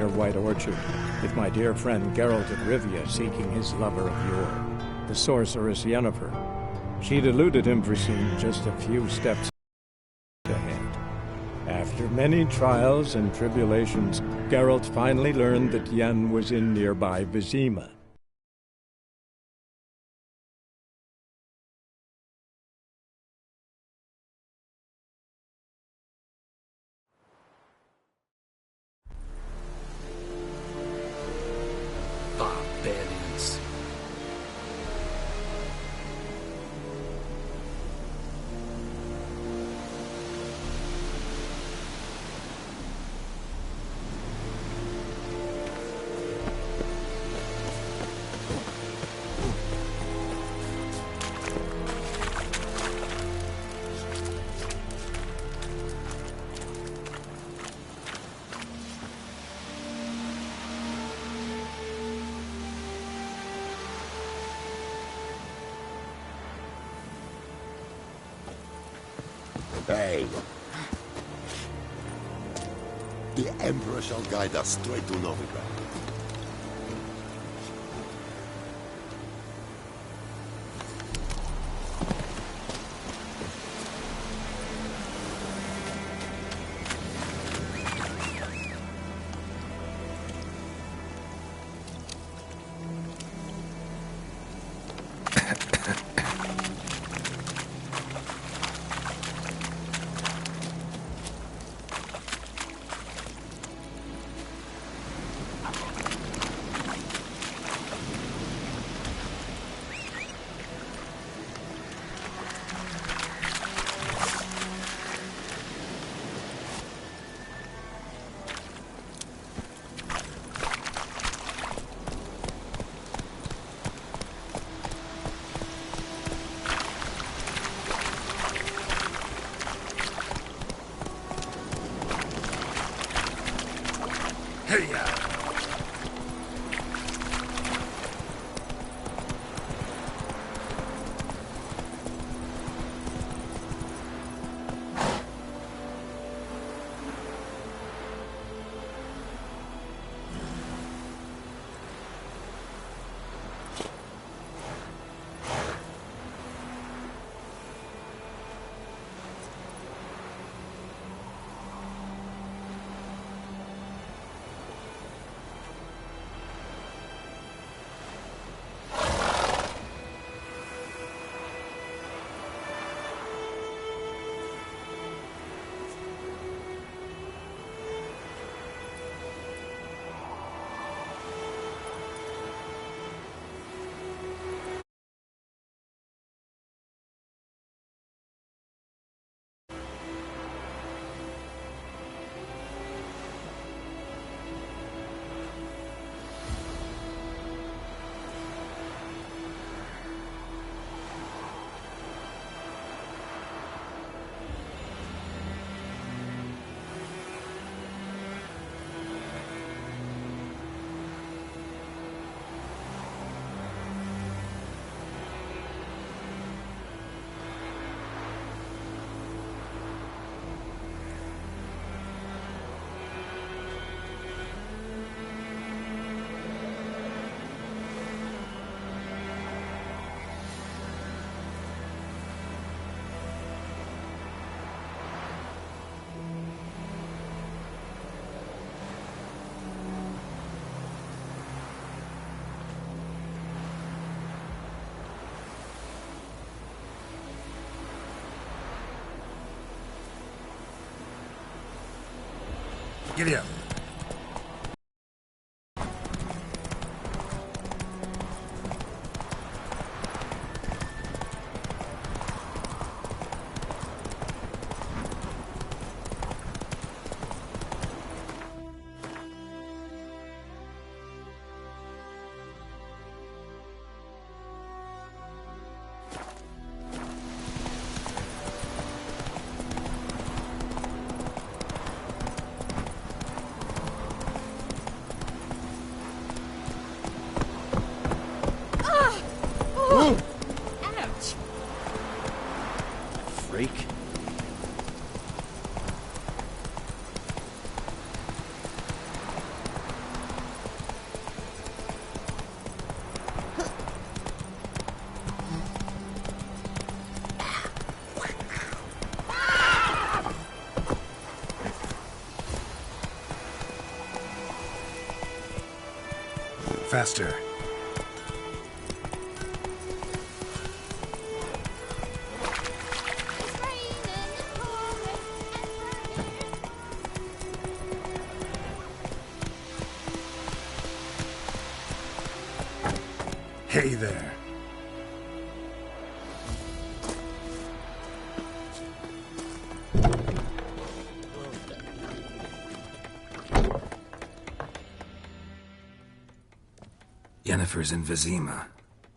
near White Orchard, with my dear friend Geralt of Rivia seeking his lover of yore, the sorceress Yennefer. She'd eluded him for seeing just a few steps ahead. After many trials and tribulations, Geralt finally learned that Yen was in nearby Vizima. Barbarians. Hey! The Emperor shall guide us straight to Novigrad. Giddy up. faster. Hey there. Yennefer's in Vizima.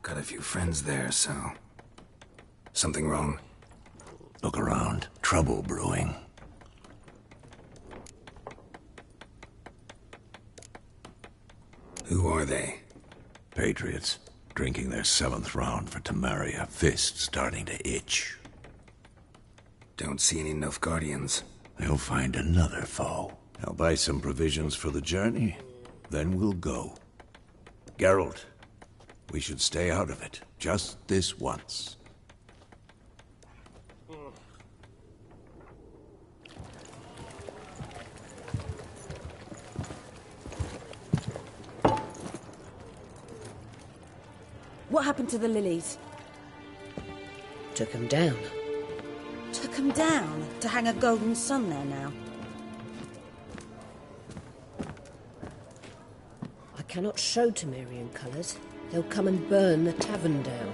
Got a few friends there, so... Something wrong? Look around. Trouble brewing. Who are they? Patriots. Drinking their 7th round for Temeria. Fist starting to itch. Don't see any Nilfgaardians. They'll find another foe. I'll buy some provisions for the journey. Then we'll go. Geralt, we should stay out of it. Just this once. What happened to the lilies? Took him down. Took them down to hang a golden sun there now. I cannot show Temerian colours. They'll come and burn the tavern down.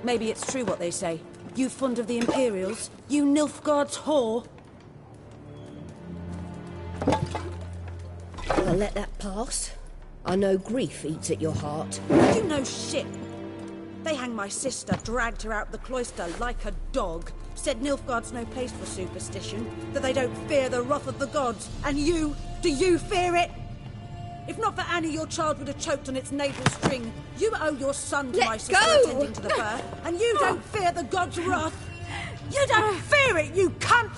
Maybe it's true what they say. You fond of the Imperials? You Nilfgaard's whore? I'll let that pass. I know grief eats at your heart. You know shit. They hanged my sister, dragged her out the cloister like a dog. Said Nilfgaard's no place for superstition, that they don't fear the wrath of the gods. And you? Do you fear it? If not for Annie, your child would have choked on its navel string. You owe your son to Let my sister go! attending to the birth, and you don't fear the gods' wrath. You don't fear it, you cunt!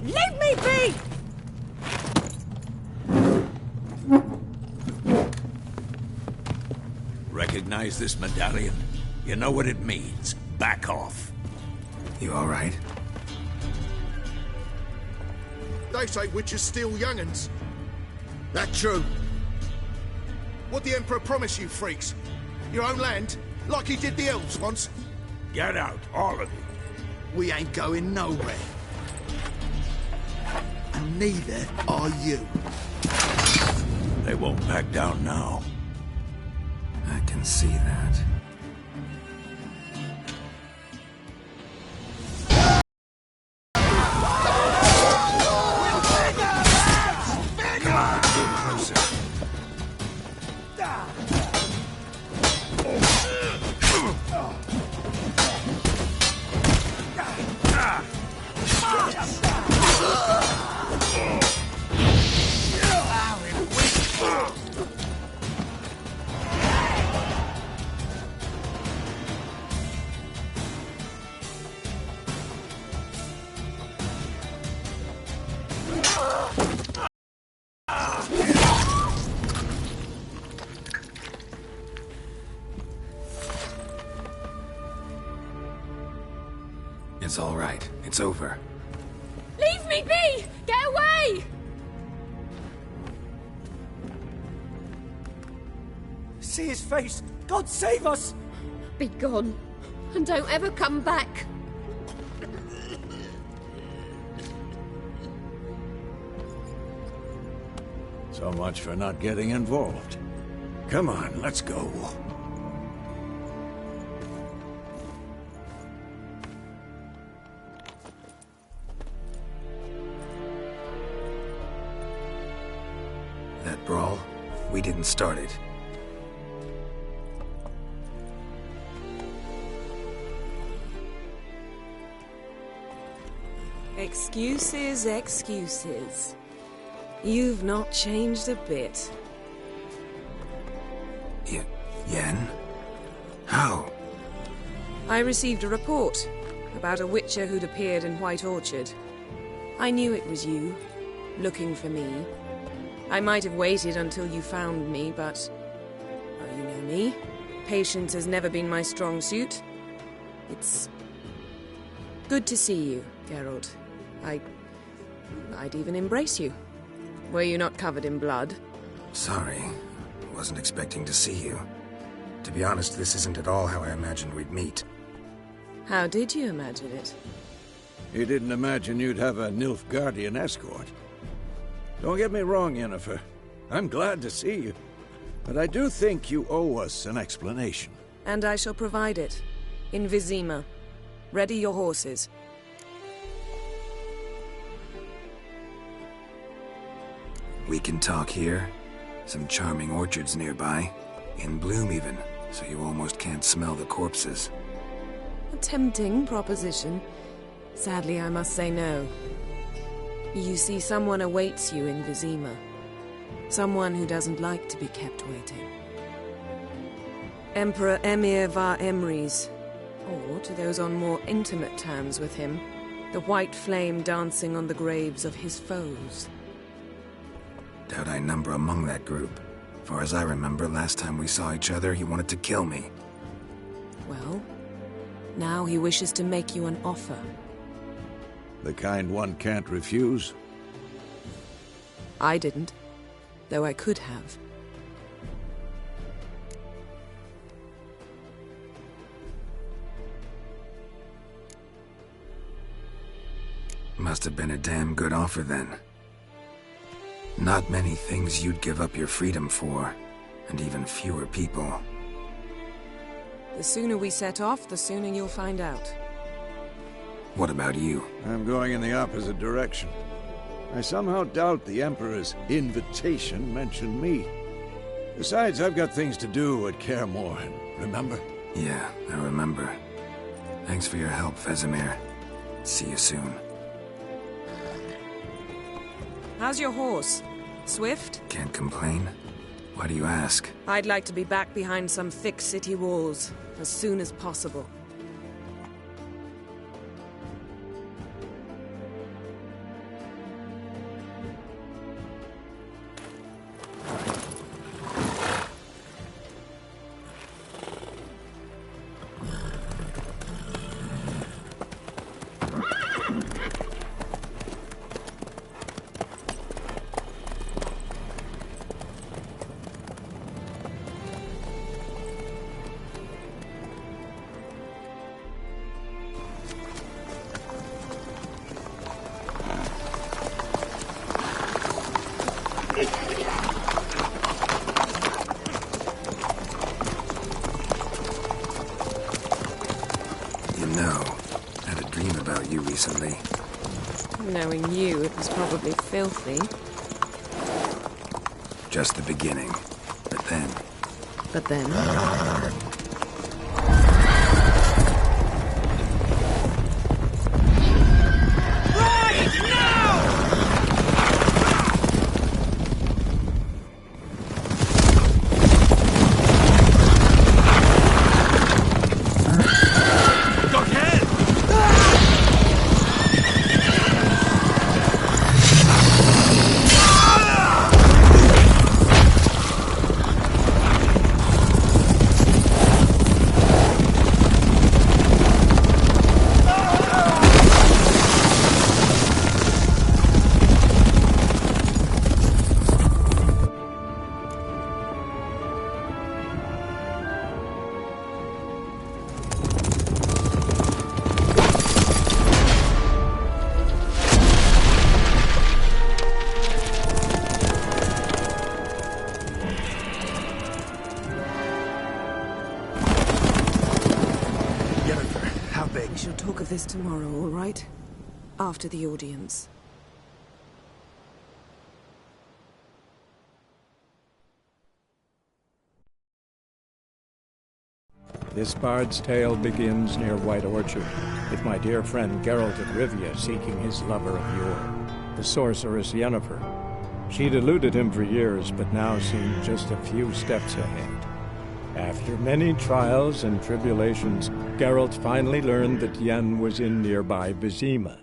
Leave me be! Recognize this medallion? You know what it means. Back off. You alright? They say witches steal young'uns. That true? What the Emperor promise you, freaks? Your own land? Like he did the elves once? Get out, all of you. We ain't going nowhere. And neither are you. They won't back down now. I can see that. Come on, get closer. It's all right. It's over. Leave me be! Get away! See his face! God save us! Be gone, and don't ever come back. So much for not getting involved. Come on, let's go. That brawl, we didn't start it. Excuses, excuses. You've not changed a bit. Yen? How? I received a report about a witcher who'd appeared in White Orchard. I knew it was you, looking for me. I might have waited until you found me, but... well, you know me. Patience has never been my strong suit. It's... good to see you, Geralt. I'd even embrace you. Were you not covered in blood? Sorry. Wasn't expecting to see you. To be honest, this isn't at all how I imagined we'd meet. How did you imagine it? You didn't imagine you'd have a Nilfgaardian escort. Don't get me wrong, Yennefer. I'm glad to see you. But I do think you owe us an explanation. And I shall provide it. In Vizima. Ready your horses. We can talk here. Some charming orchards nearby. In bloom even, so you almost can't smell the corpses. A tempting proposition. Sadly, I must say no. You see, someone awaits you in Vizima. Someone who doesn't like to be kept waiting. Emperor Emir var Emreis, or to those on more intimate terms with him, the white flame dancing on the graves of his foes. Doubt I number among that group. Far as I remember, last time we saw each other, he wanted to kill me. Well, now he wishes to make you an offer. The kind one can't refuse? I didn't, though I could have. Must have been a damn good offer then. Not many things you'd give up your freedom for, and even fewer people. The sooner we set off, the sooner you'll find out. What about you? I'm going in the opposite direction. I somehow doubt the Emperor's invitation mentioned me. Besides, I've got things to do at Kaer Morhen, remember? Yeah, I remember. Thanks for your help, Vesemir. See you soon. How's your horse? Swift? Can't complain. Why do you ask? I'd like to be back behind some thick city walls, as soon as possible. Recently. Knowing you, it was probably filthy. Just the beginning. But then... But then? This tomorrow, all right? After the audience. This bard's tale begins near White Orchard, with my dear friend Geralt of Rivia seeking his lover of yore, the sorceress Yennefer. She'd eluded him for years, but now seemed just a few steps ahead. After many trials and tribulations, Geralt finally learned that Yen was in nearby Vizima.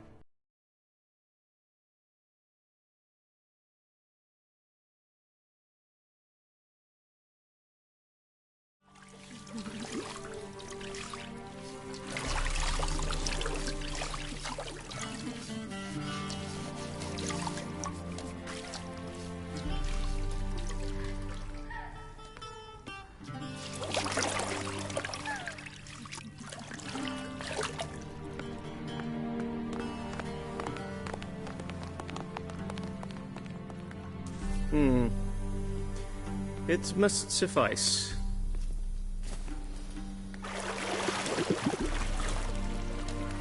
It must suffice.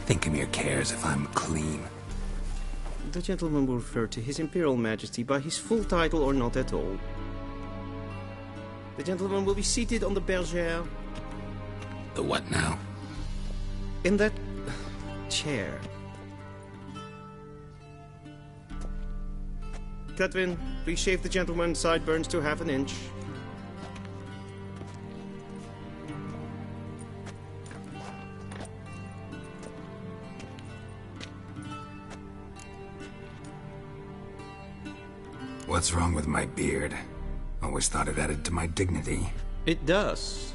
Thinkamere cares if I'm clean. The gentleman will refer to His Imperial Majesty by his full title or not at all. The gentleman will be seated on the bergère. The what now? In that chair. Cutwin, please shave the gentleman's sideburns to ½ inch. What's wrong with my beard? Always thought it added to my dignity. It does.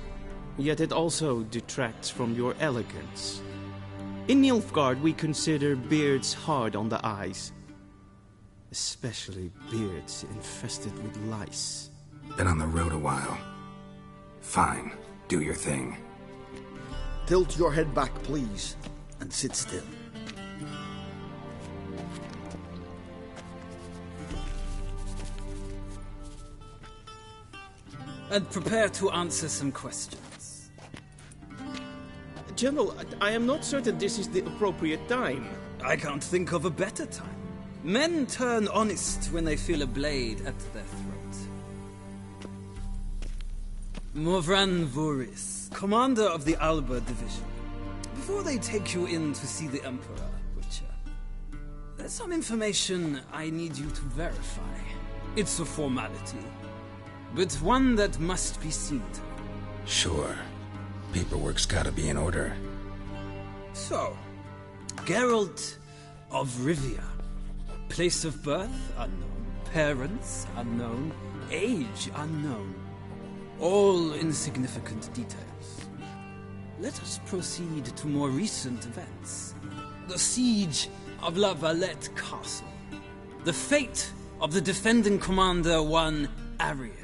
Yet it also detracts from your elegance. In Nilfgaard, we consider beards hard on the eyes. Especially beards infested with lice. Been on the road a while. Fine. Do your thing. Tilt your head back, please, and sit still. And prepare to answer some questions. General, I am not certain this is the appropriate time. I can't think of a better time. Men turn honest when they feel a blade at their throat. Morvran Voorhis, commander of the Alba Division. Before they take you in to see the Emperor, Witcher, there's some information I need you to verify. It's a formality, but one that must be seen to. Sure. Paperwork's gotta be in order. So, Geralt of Rivia. Place of birth, unknown. Parents, unknown. Age, unknown. All insignificant details. Let us proceed to more recent events. The siege of La Valette Castle. The fate of the defending commander, one Arian.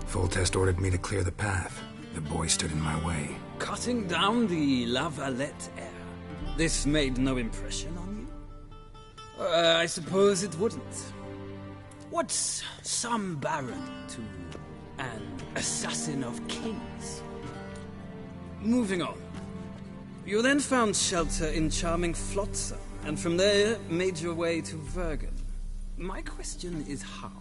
Foltest ordered me to clear the path. The boy stood in my way. Cutting down the La Valette heir. This made no impression on you? I suppose it wouldn't. What's some baron to an assassin of kings? Moving on. You then found shelter in charming Flotsam, and from there made your way to Vergen. My question is how?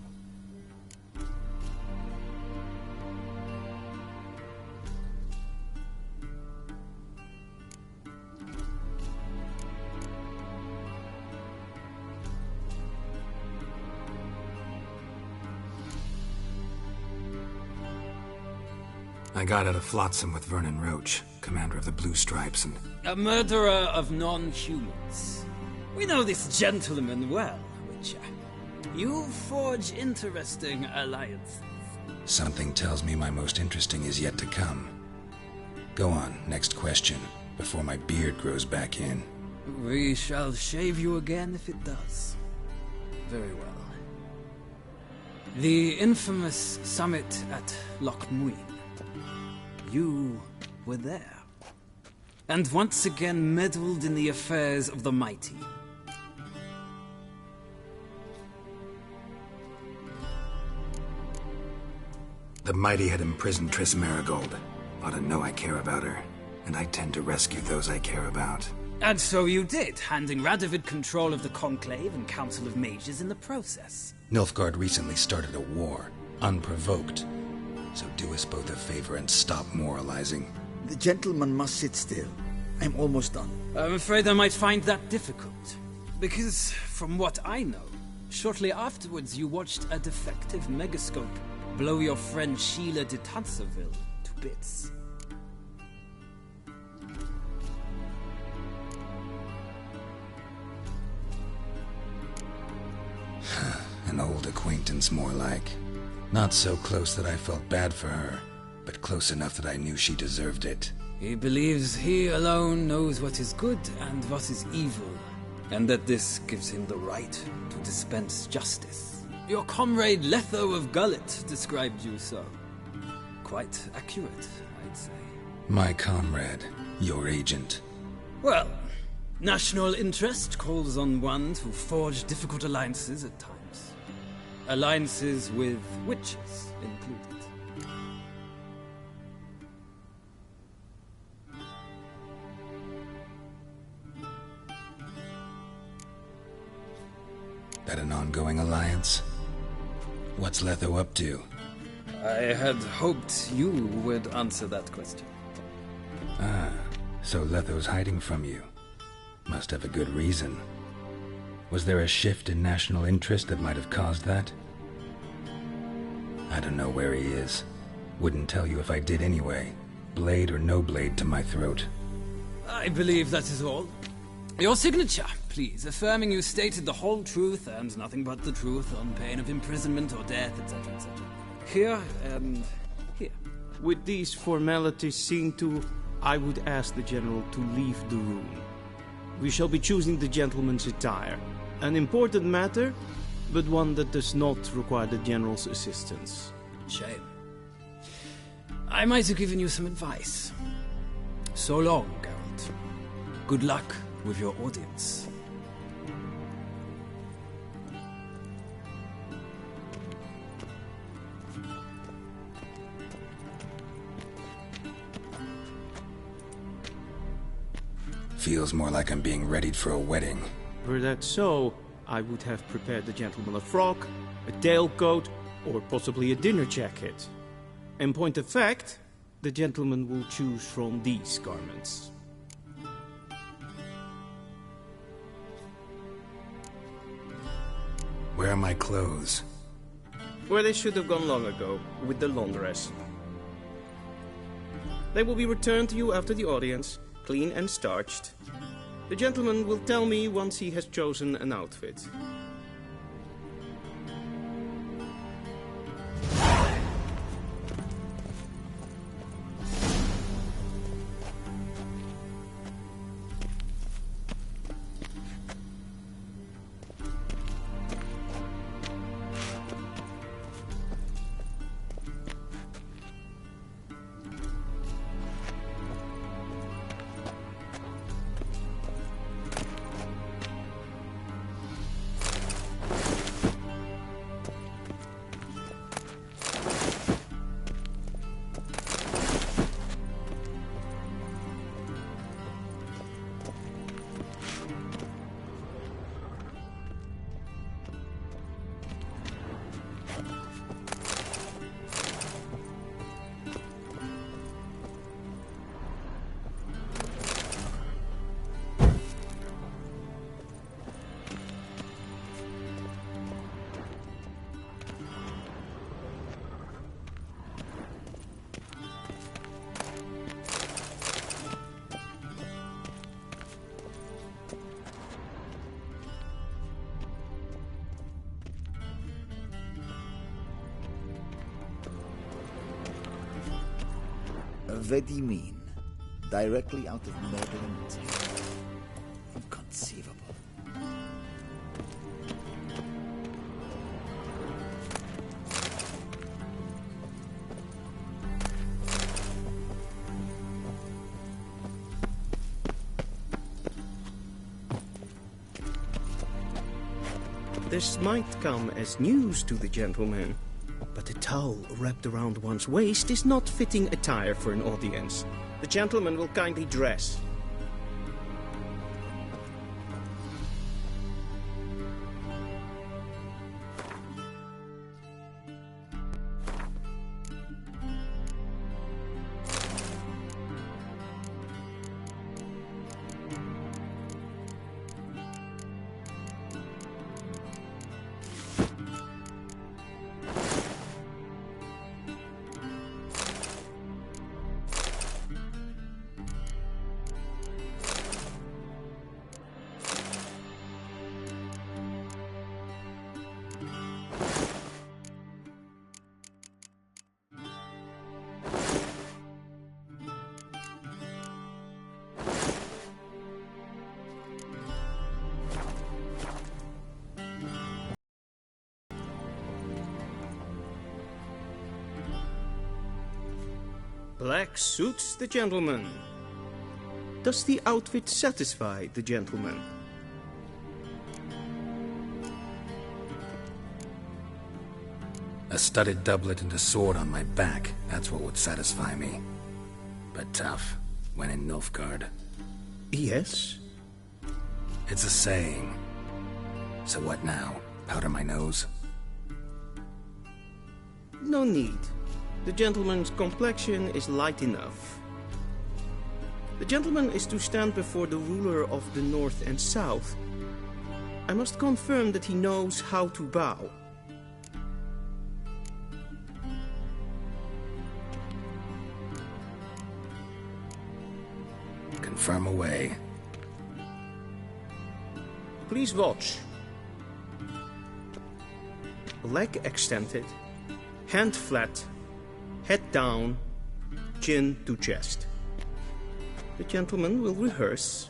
I got out of Flotsam with Vernon Roach, commander of the Blue Stripes, and... A murderer of non-humans. We know this gentleman well, Witcher. You forge interesting alliances. Something tells me my most interesting is yet to come. Go on, next question, before my beard grows back in. We shall shave you again if it does. Very well. The infamous summit at Loch Muin. You were there. And once again meddled in the affairs of the mighty. The mighty had imprisoned Triss Merigold. Ought to know I care about her, and I tend to rescue those I care about. And so you did, handing Radovid control of the Conclave and Council of Mages in the process. Nilfgaard recently started a war, unprovoked. So do us both a favor and stop moralizing. The gentleman must sit still. I'm almost done. I'm afraid I might find that difficult. Because, from what I know, shortly afterwards you watched a defective megascope blow your friend Sheila de Tanserville to bits. An old acquaintance, more like. Not so close that I felt bad for her, but close enough that I knew she deserved it. He believes he alone knows what is good and what is evil. and that this gives him the right to dispense justice. Your comrade Letho of Gullet described you so. Quite accurate, I'd say. My comrade, your agent. Well, national interest calls on one to forge difficult alliances at times. Alliances with witches included. That an ongoing alliance? What's Letho up to? I had hoped you would answer that question. Ah, so Letho's hiding from you. Must have a good reason. Was there a shift in national interest that might have caused that? I don't know where he is. Wouldn't tell you if I did anyway. Blade or no blade to my throat. I believe that is all. Your signature, please, affirming you stated the whole truth and nothing but the truth on pain of imprisonment or death, etc., etc. Here and here. With these formalities seen to, I would ask the General to leave the room. We shall be choosing the gentleman's attire. An important matter, but one that does not require the General's assistance. Shame. I might have given you some advice. So long, Geralt. Good luck with your audience. Feels more like I'm being readied for a wedding. Were that so, I would have prepared the gentleman a frock, a tailcoat, or possibly a dinner jacket. In point of fact, the gentleman will choose from these garments. Where are my clothes? Where they should have gone long ago, with the laundress. They will be returned to you after the audience, clean and starched. The gentleman will tell me once he has chosen an outfit. Vedimin, directly out of Merlin tale. Inconceivable. This might come as news to the gentleman, but a towel wrapped around one's waist is not fitting attire for an audience. The gentleman will kindly dress. Black suits the gentleman. Does the outfit satisfy the gentleman? A studded doublet and a sword on my back, that's what would satisfy me. But tough, when in Nilfgaard. Yes? It's a saying. So what now? Powder my nose? No need. The gentleman's complexion is light enough. The gentleman is to stand before the ruler of the North and South. I must confirm that he knows how to bow. Confirm away. Please watch. Leg extended, hand flat, head down, chin to chest. The gentleman will rehearse.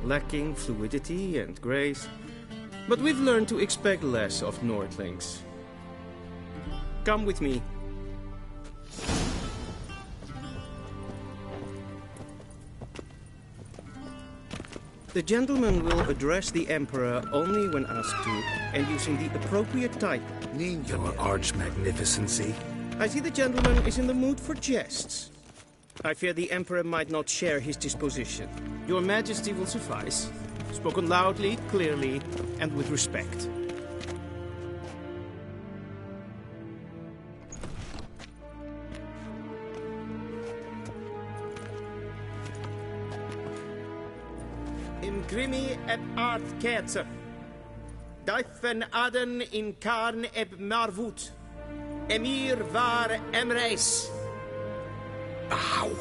Lacking fluidity and grace. But we've learned to expect less of Nordlings. Come with me. The gentleman will address the Emperor only when asked to, and using the appropriate title. Your Arch-Magnificency? I see the gentleman is in the mood for jests. I fear the Emperor might not share his disposition. Your Majesty will suffice. Spoken loudly, clearly, and with respect. In grimi eb art ketzer. Daifen aden in karn eb marvut. Emir var emreis. Ow!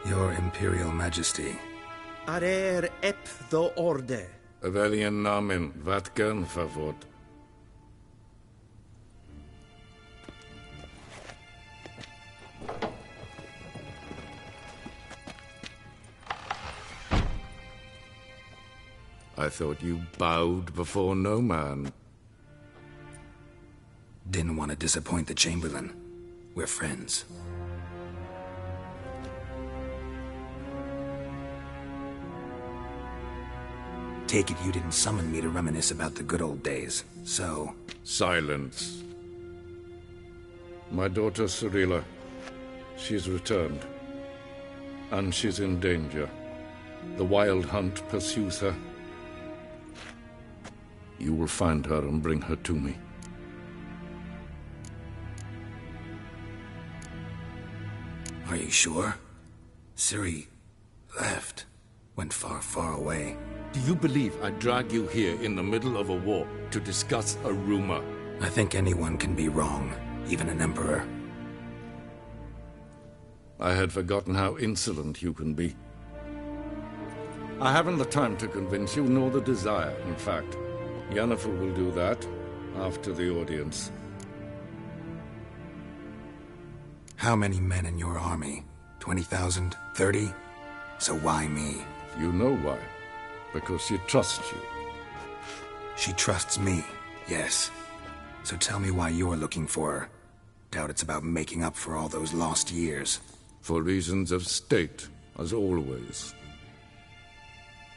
Your Imperial Majesty. Arer ep the orde. Welchen Namen, wat gern favor? I thought you bowed before no man. Didn't want to disappoint the Chamberlain. We're friends. Take it you didn't summon me to reminisce about the good old days, so... Silence. My daughter Cirilla, she's returned. And she's in danger. The Wild Hunt pursues her. You will find her and bring her to me. Are you sure? Ciri left. Went far, far away. Do you believe I'd drag you here in the middle of a war to discuss a rumor? I think anyone can be wrong, even an emperor. I had forgotten how insolent you can be. I haven't the time to convince you, nor the desire, in fact. Yennefer will do that after the audience. How many men in your army? 20,000? 30? So why me? You know why. Because she trusts you. She trusts me, yes. So tell me why you're looking for her. Doubt it's about making up for all those lost years. For reasons of state, as always.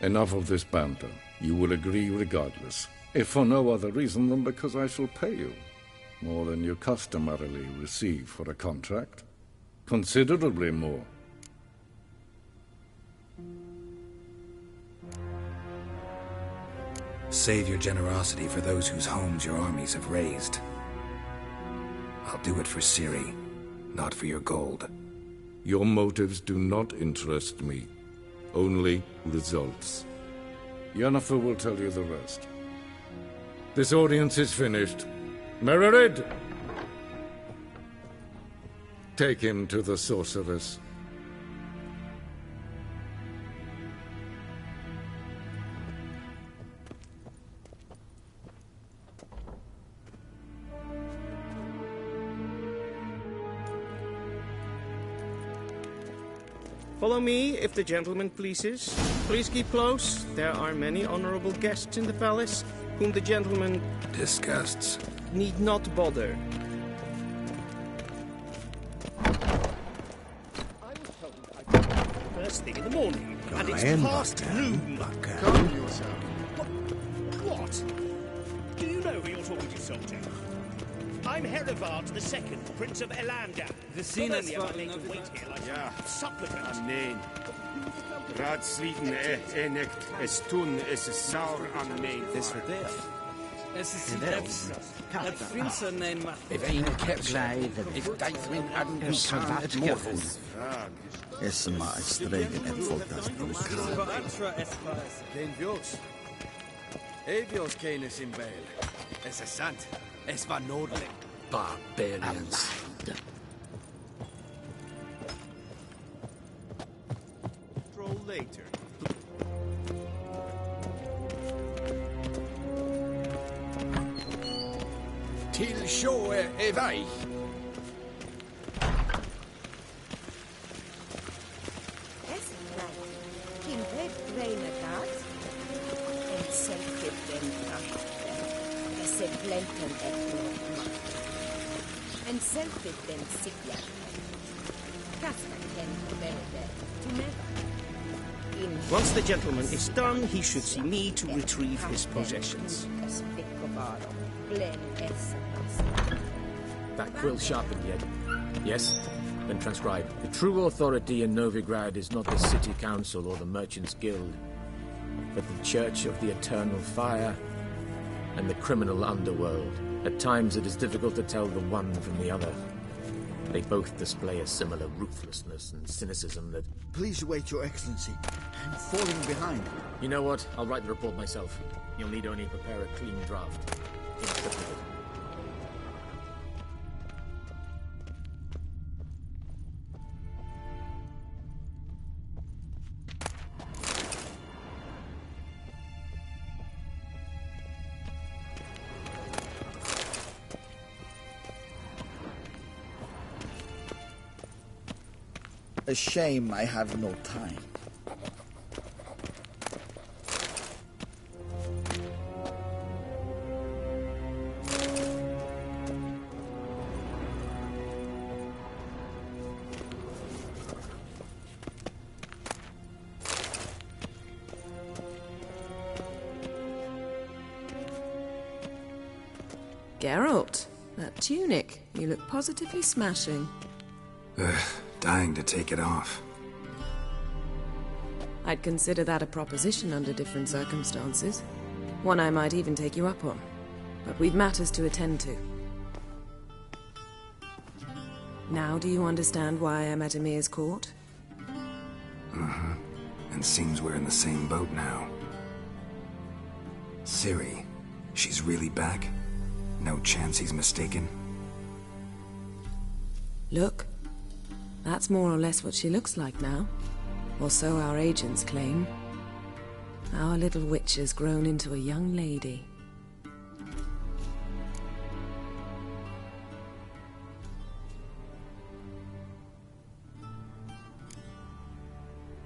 Enough of this banter. You will agree regardless. If for no other reason than because I shall pay you. More than you customarily receive for a contract. Considerably more. Save your generosity for those whose homes your armies have razed. I'll do it for Ciri, not for your gold. Your motives do not interest me. Only results. Yennefer will tell you the rest. This audience is finished. Mererid! Take him to the sorceress. Follow me, if the gentleman pleases. Please keep close. There are many honorable guests in the palace, whom the gentleman... disgusts. ...need not bother. First thing in the morning, and it's in, past noon. Calm yourself. What? Do you know who you're talking to, soldier? I'm Herivard II, Prince of Elander. The scene Not is only am I fine made enough. to wait here like Ja. a supplicant. Amen. Raadslieven echt es tun es saur amen. This for death. Es is that Prince name If een kept if Deithrin hadn't been combat mortal. Es maar stregen en voltas Geen Vjols. Evils kennis in Bale. Es is sant. Es war noodlijk. Barbarians. Troll later. Till sjå evej. En self-defense sikja. Kasta ken belde to never. Once the gentleman is done, he should see me to retrieve his possessions. That quill sharpened yet? Yes? Then transcribe. The true authority in Novigrad is not the city council or the merchants' guild, but the Church of the Eternal Fire and the criminal underworld. At times it is difficult to tell the one from the other. They both display a similar ruthlessness and cynicism that... Please wait, Your Excellency. I'm falling behind. You know what? I'll write the report myself. You'll need only prepare a clean draft. A shame I have no time. Geralt, that tunic. You look positively smashing. Dying to take it off. I'd consider that a proposition under different circumstances. One I might even take you up on. But we've matters to attend to. Now do you understand why I'm at Emir's court? Mm-hmm. And seems we're in the same boat now. Ciri, she's really back? No chance he's mistaken? Look. That's more or less what she looks like now. Or so our agents claim. Our little witch has grown into a young lady.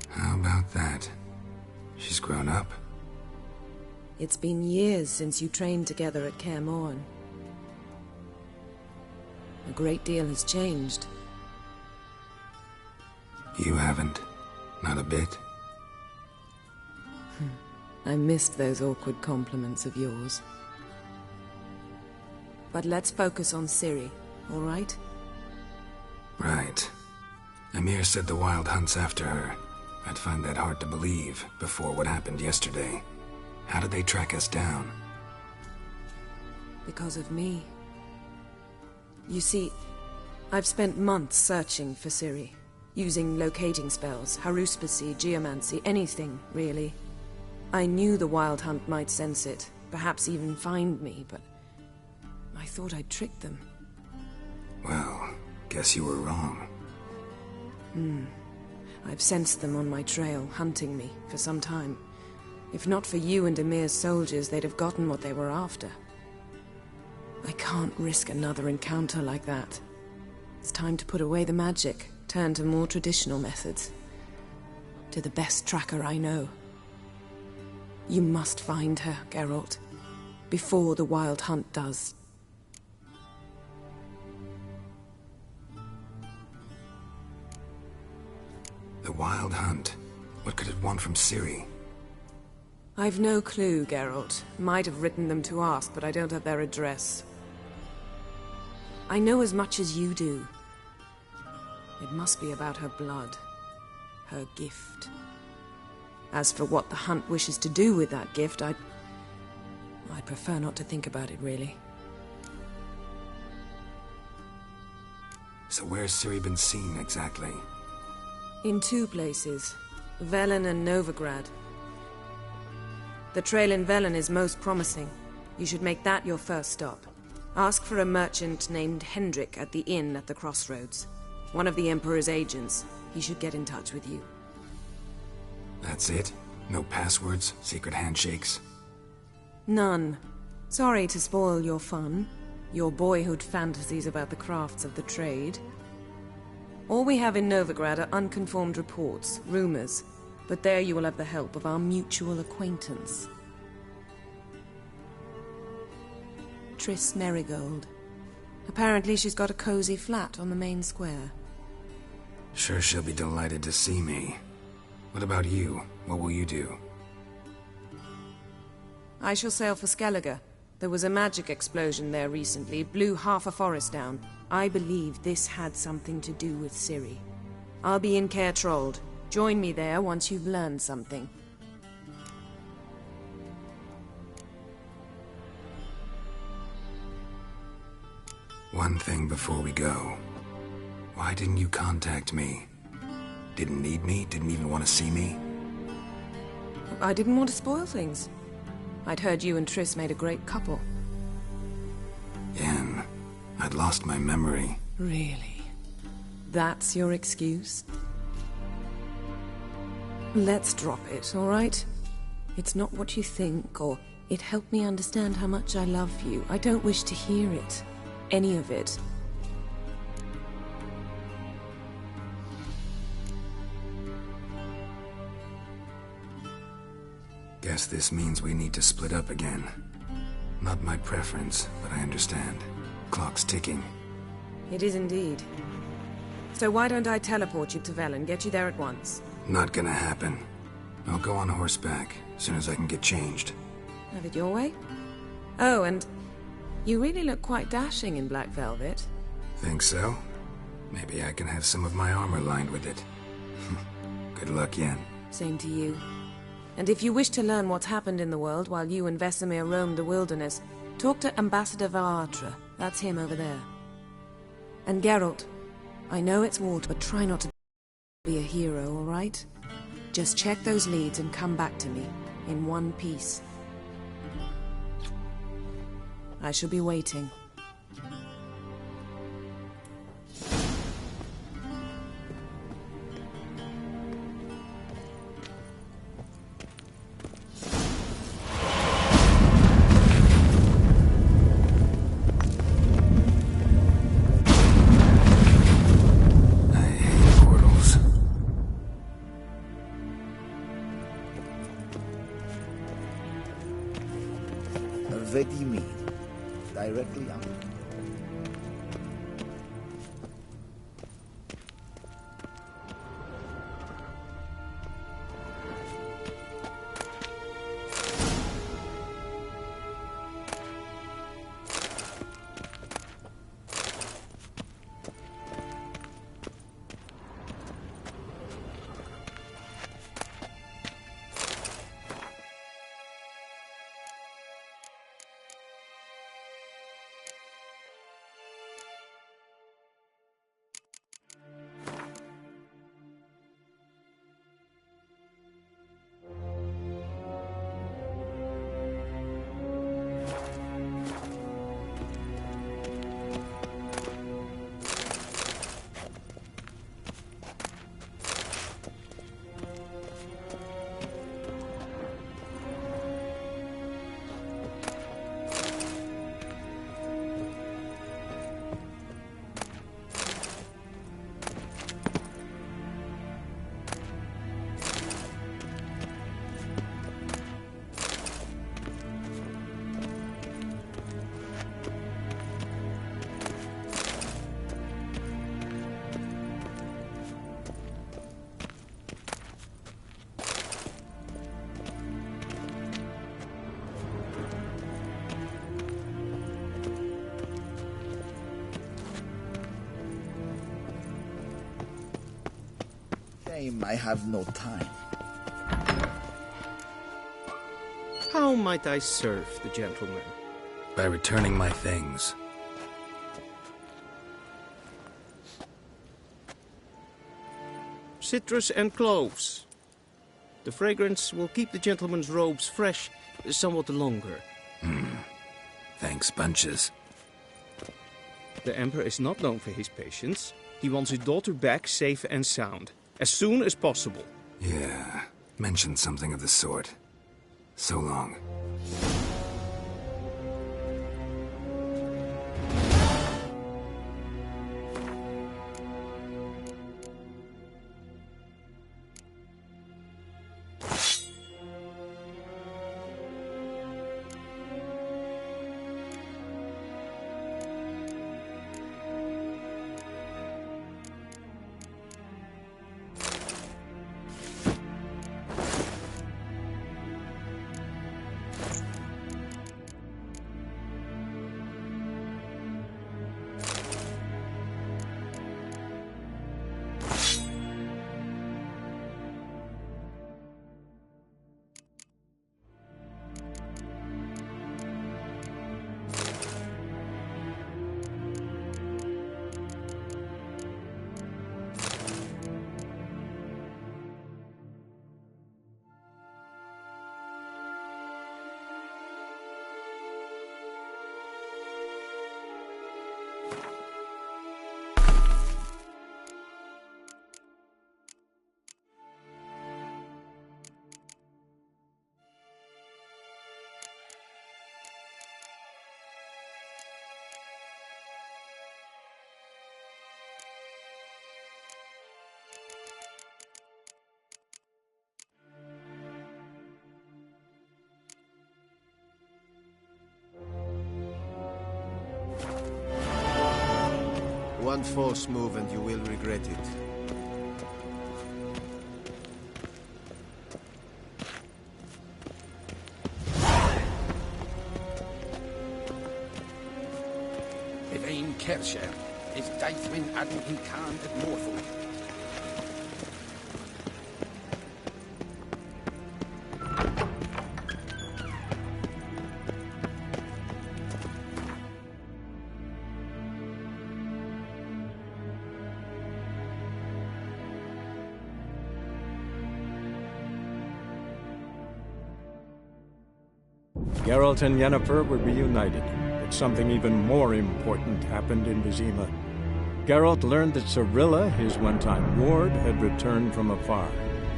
How about that? She's grown up. It's been years since you trained together at Kaer Morhen. A great deal has changed. You haven't. Not a bit. I missed those awkward compliments of yours. But let's focus on Ciri, all right? Right. Emir said the Wild Hunt's after her. I'd find that hard to believe before what happened yesterday. How did they track us down? Because of me. You see, I've spent months searching for Ciri. Using locating spells, haruspicy, geomancy, anything, really. I knew the Wild Hunt might sense it, perhaps even find me, but I thought I'd tricked them. Well, guess you were wrong. I've sensed them on my trail, hunting me, for some time. If not for you and Emir's soldiers, they'd have gotten what they were after. I can't risk another encounter like that. It's time to put away the magic. Turn to more traditional methods. to the best tracker I know. You must find her, Geralt, before the Wild Hunt does. The Wild Hunt? What could it want from Ciri? I've no clue, Geralt. Might have written them to ask, but I don't have their address. I know as much as you do. It must be about her blood. Her gift. As for what the Hunt wishes to do with that gift, I'd prefer not to think about it, really. So where's Ciri been seen, exactly? In 2 places. Velen and Novigrad. The trail in Velen is most promising. You should make that your first stop. Ask for a merchant named Hendrik at the inn at the crossroads. One of the Emperor's agents. He should get in touch with you. That's it? No passwords? Secret handshakes? None. Sorry to spoil your fun. Your boyhood fantasies about the crafts of the trade. All we have in Novigrad are unconfirmed reports, rumors. But there you will have the help of our mutual acquaintance. Triss Merigold. Apparently she's got a cozy flat on the main square. Sure she'll be delighted to see me. What about you? What will you do? I shall sail for Skellige. There was a magic explosion there recently, blew half a forest down. I believe this had something to do with Ciri. I'll be in Caer Trolde. Join me there once you've learned something. One thing before we go. Why didn't you contact me? Didn't need me? Didn't even want to see me? I didn't want to spoil things. I'd heard you and Triss made a great couple. Yen, I'd lost my memory. Really? That's your excuse? Let's drop it, all right? It's not what you think, or it helped me understand how much I love you. I don't wish to hear it. Any of it. Guess this means we need to split up again. Not my preference, but I understand. Clock's ticking. It is indeed. So why don't I teleport you to Velen, get you there at once? Not gonna happen. I'll go on horseback, as soon as I can get changed. Have it your way? Oh, and you really look quite dashing in black velvet. Think so? Maybe I can have some of my armor lined with it. Good luck, Yen. Same to you. And if you wish to learn what's happened in the world while you and Vesemir roamed the wilderness, talk to Ambassador Varatra. That's him over there. And Geralt, I know it's war, but try not to be a hero, all right? Just check those leads and come back to me, in one piece. I shall be waiting. Vedi me. Directly out. shame I have no time. How might I serve the gentleman? By returning my things. Citrus and cloves. The fragrance will keep the gentleman's robes fresh somewhat longer. Thanks, bunches. The Emperor is not known for his patience. He wants his daughter back safe and sound, as soon as possible. Yeah, mentioned something of the sort. So long. One false move and you will regret it. Bevein Kersher, is Daithwin Adden in Khan at Morford. Geralt and Yennefer were reunited, but something even more important happened in Vizima. Geralt learned that Cirilla, his one-time ward, had returned from afar,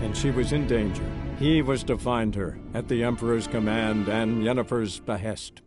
and she was in danger. He was to find her, at the Emperor's command and Yennefer's behest.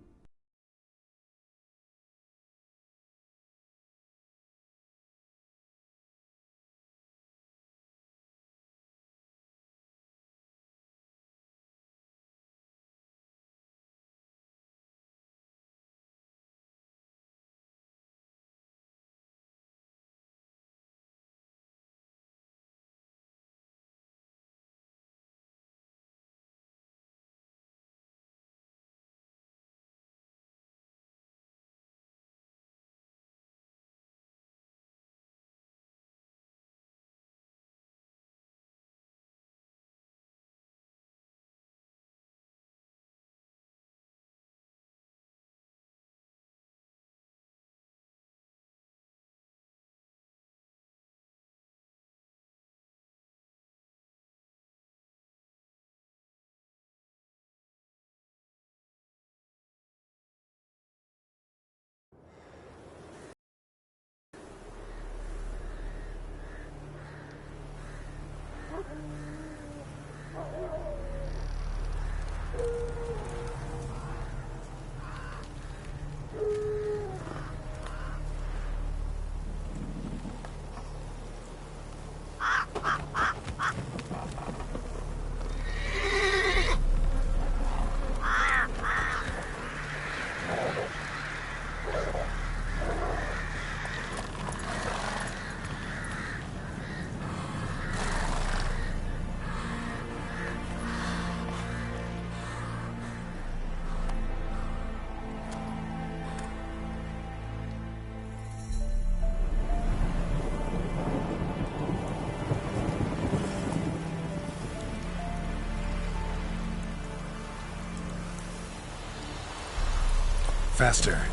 Faster.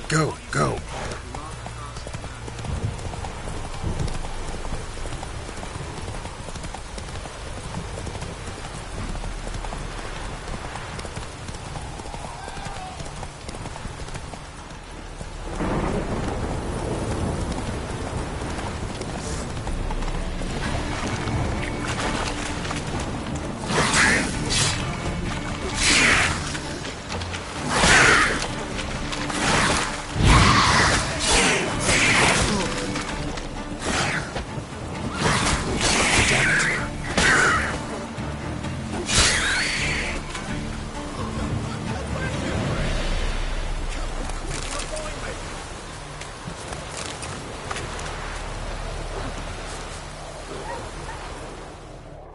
Go, go.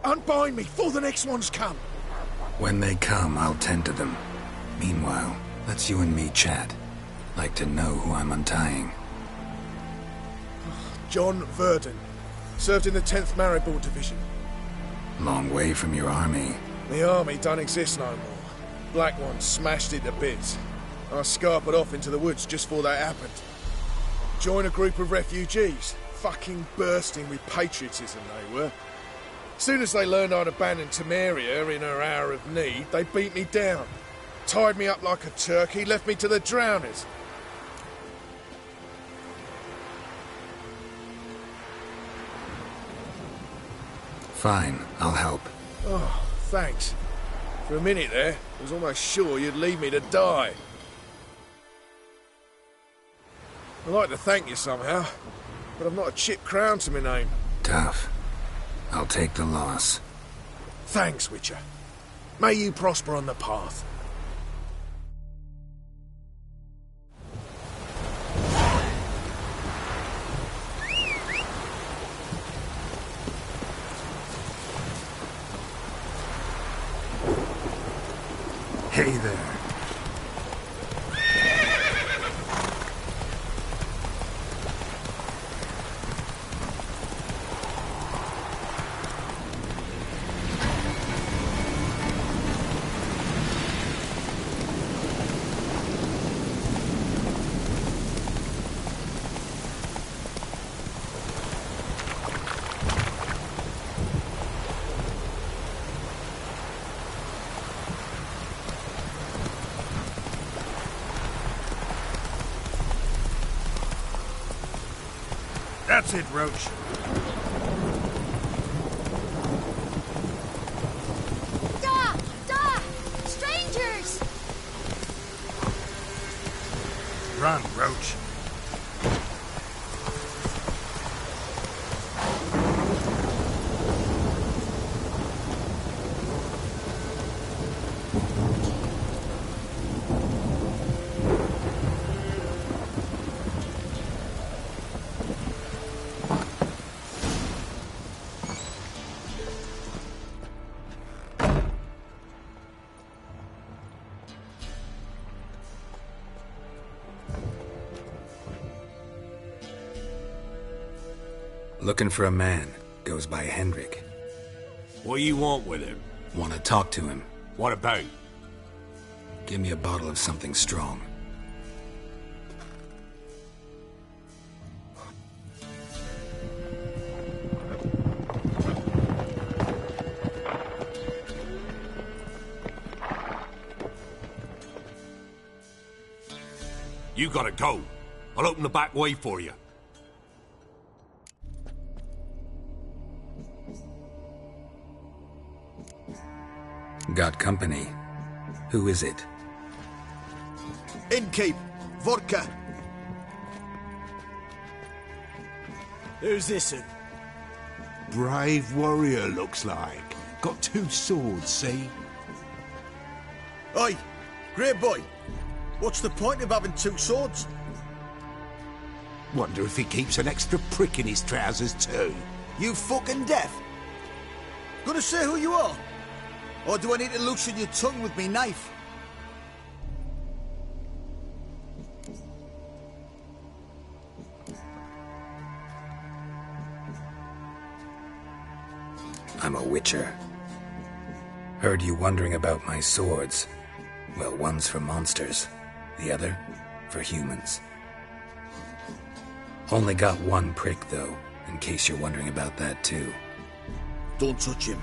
Unbind me before the next ones come. When they come, I'll tend to them. Meanwhile, let's you and me chat. Like to know who I'm untying. John Verdon. Served in the 10th Maribor Division. Long way from your army. The army don't exist no more. Black One smashed it to bits. I scarpered off into the woods just before that happened. Joined a group of refugees. Fucking bursting with patriotism they were. Soon as they learned I'd abandoned Temeria in her hour of need, they beat me down. Tied me up like a turkey, left me to the drowners. Fine, I'll help. Oh, thanks. For a minute there, I was almost sure you'd leave me to die. I'd like to thank you somehow, but I've not a chip crown to my name. Tough. I'll take the loss. Thanks, Witcher. May you prosper on the path. Stay there. That's it, Roach. Da! Strangers! Run, Roach. Looking for a man. Goes by Hendrik. What do you want with him? Want to talk to him. What about? Give me a bottle of something strong. You gotta go. I'll open the back way for you. Got company. Who is it? Innkeep, vodka. Who's this one? Brave warrior, looks like. Got 2 swords, see? Oi, great boy. What's the point of having 2 swords? Wonder if he keeps an extra prick in his trousers too. You fucking deaf? Gonna say who you are? Or do I need to loosen your tongue with me knife? I'm a witcher. Heard you wondering about my swords. Well, one's for monsters, the other for humans. Only got 1 prick, though, in case you're wondering about that, too. Don't touch him.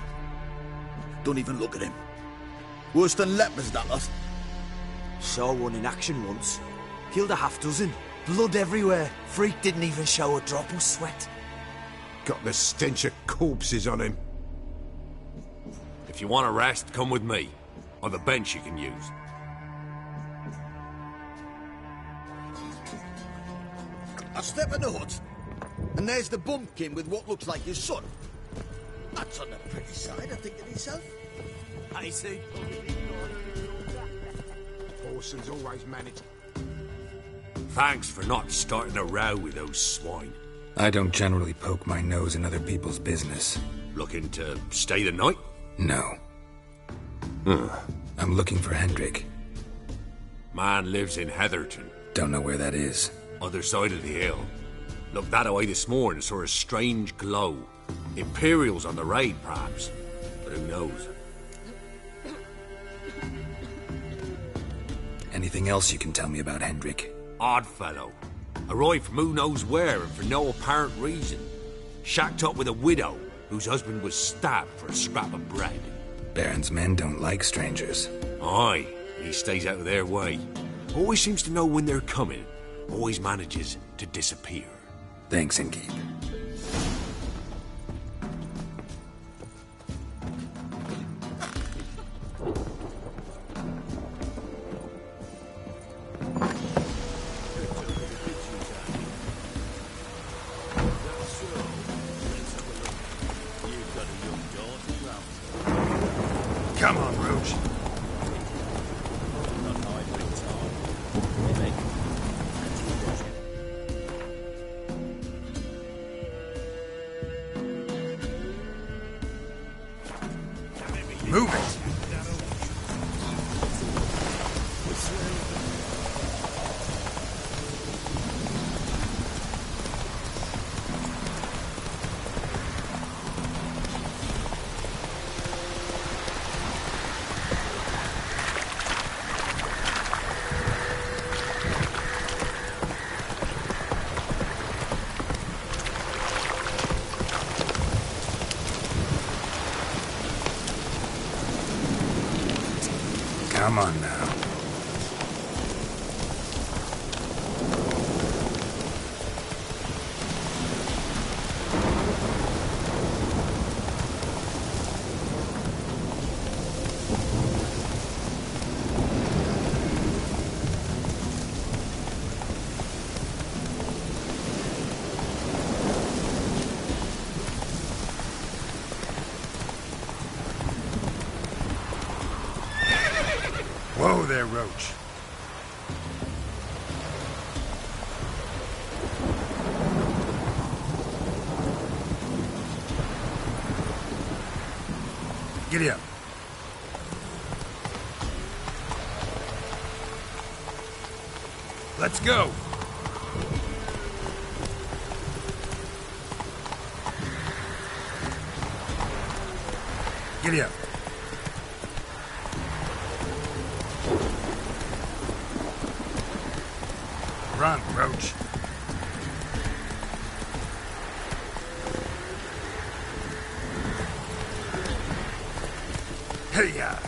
Don't even look at him. Worse than lepers, that lot. Saw one in action once. Killed a half-dozen. Blood everywhere. Freak didn't even show a drop of sweat. Got the stench of corpses on him. If you want a rest, come with me. Or the bench you can use. I step in the hut, and there's the bumpkin with what looks like his son. That's on the pretty side, I think, of himself. I see. Orson's always managed. Thanks for not starting a row with those swine. I don't generally poke my nose in other people's business. Looking to stay the night? No. I'm looking for Hendrik. Man lives in Heatherton. Don't know where that is. Other side of the hill. Looked that away this morning, saw a strange glow. Imperials on the raid, perhaps. But who knows? Anything else you can tell me about Hendrik? Odd fellow. Arrived from who knows where and for no apparent reason. Shacked up with a widow whose husband was stabbed for a scrap of bread. Baron's men don't like strangers. Aye, he stays out of their way. Always seems to know when they're coming. Always manages to disappear. Thanks, Innkeep. Come on, Roach. Move it! Come on now. Whoa there, Roach. Giddy up. Let's go. Giddy up. Run, Roach. Hey-ya!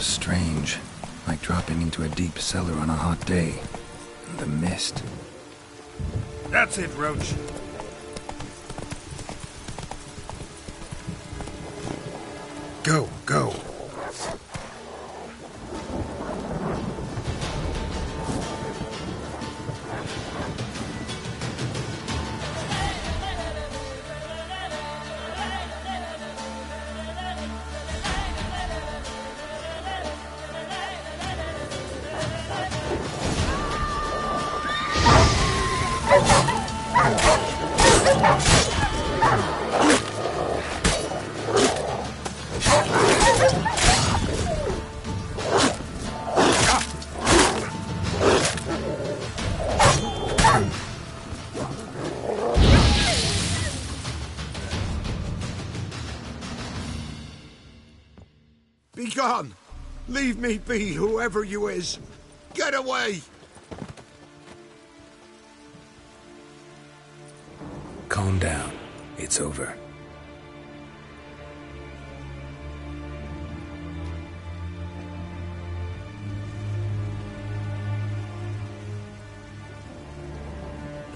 Strange, like dropping into a deep cellar on a hot day. The mist. That's it, Roach. Go, go. Be gone! Leave me be, whoever you is! Get away! Calm down. It's over.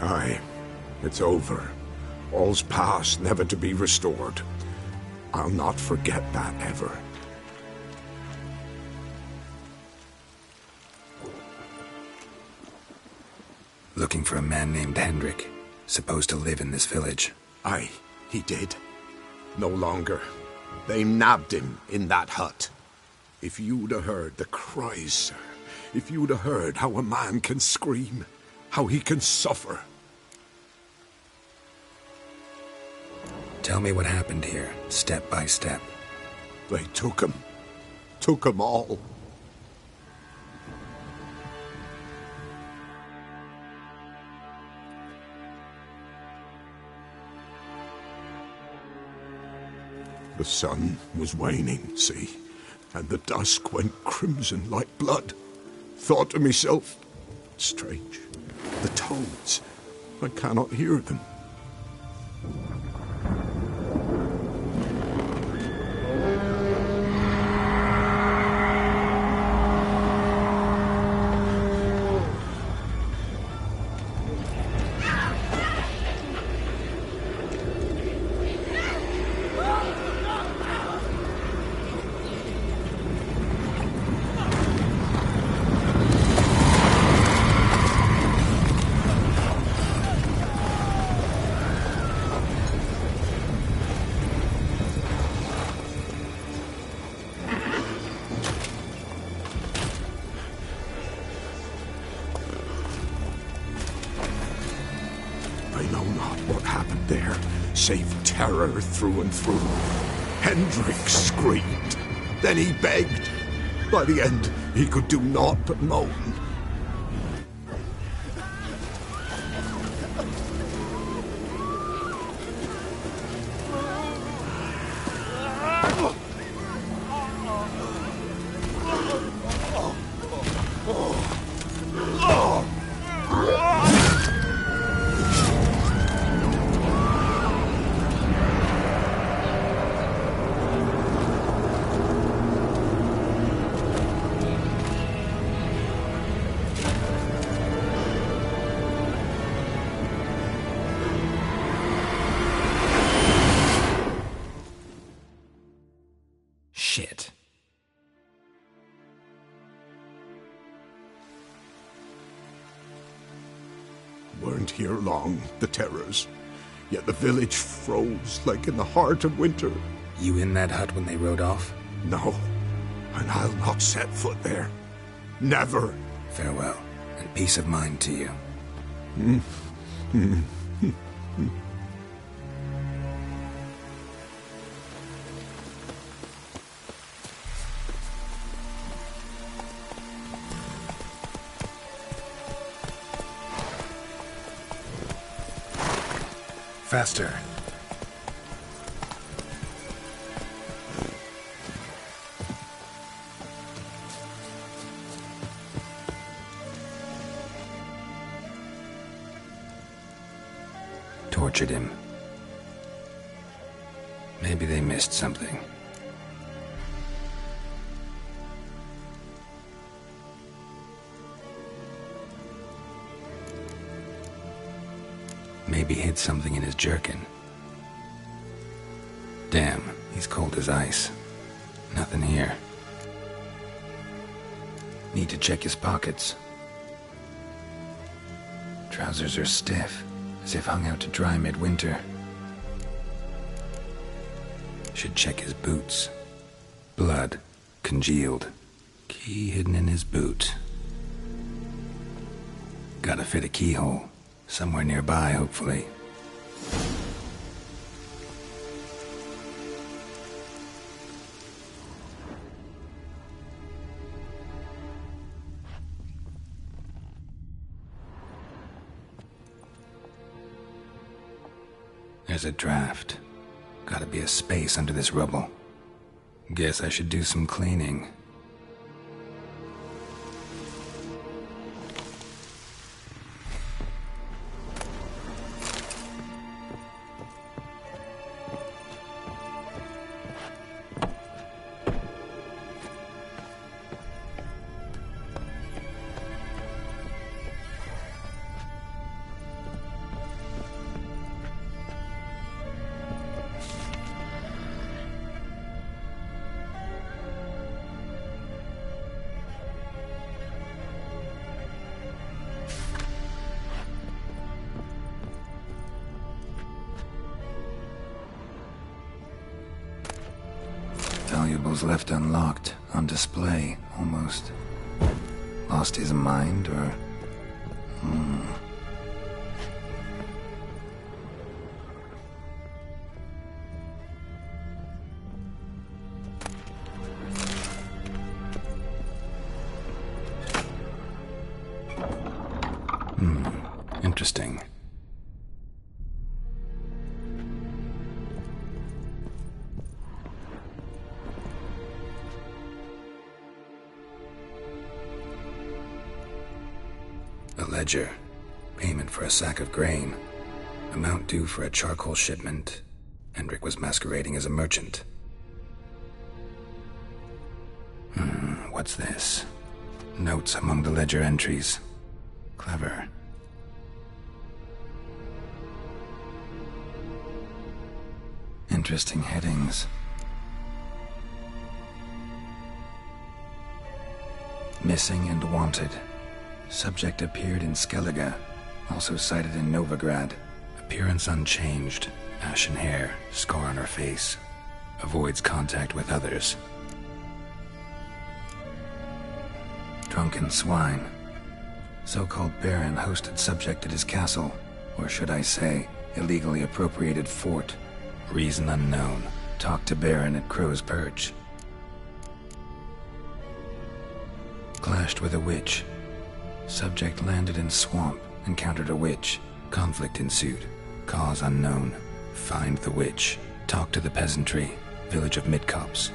Aye, it's over. All's past, never to be restored. I'll not forget that ever. Looking for a man named Hendrik, supposed to live in this village. Aye, he did. No longer. They nabbed him in that hut. If you'd have heard the cries, sir. If you'd have heard how a man can scream, how he can suffer. Tell me what happened here, step by step. They took him. Took him all. The sun was waning, see, and the dusk went crimson like blood. Thought to myself, strange, the toads, I cannot hear them. save terror through and through. Hendrik screamed. Then he begged. By the end, he could do naught but moan. Shit. Weren't here long, the terrors. Yet the village froze like in the heart of winter. You in that hut when they rode off? No, and I'll not set foot there. Never. Farewell, and peace of mind to you. Faster. Tortured him. Maybe they missed something. Maybe hid something in his jerkin. Damn, he's cold as ice. Nothing here. Need to check his pockets. Trousers are stiff, as if hung out to dry midwinter. Should check his boots. Blood, congealed. Key hidden in his boot. Gotta fit a keyhole. Somewhere nearby, hopefully. There's a draft. Gotta be a space under this rubble. Guess I should do some cleaning. Valuables left unlocked, on display, almost. Lost his mind, or... Interesting. A ledger. Payment for a sack of grain. Amount due for a charcoal shipment. Hendrik was masquerading as a merchant. What's this? Notes among the ledger entries. Clever. Interesting headings. Missing and wanted. Subject appeared in Skellige, also cited in Novigrad. Appearance unchanged. Ashen hair, scar on her face. Avoids contact with others. Drunken swine. So-called Baron hosted subject at his castle, or should I say, Illegally appropriated fort. Reason unknown. Talk to Baron at Crow's Perch. Clashed with a witch. Subject landed in swamp. Encountered a witch. Conflict ensued. Cause unknown. Find the witch. Talk to the peasantry. Village of Midcopse.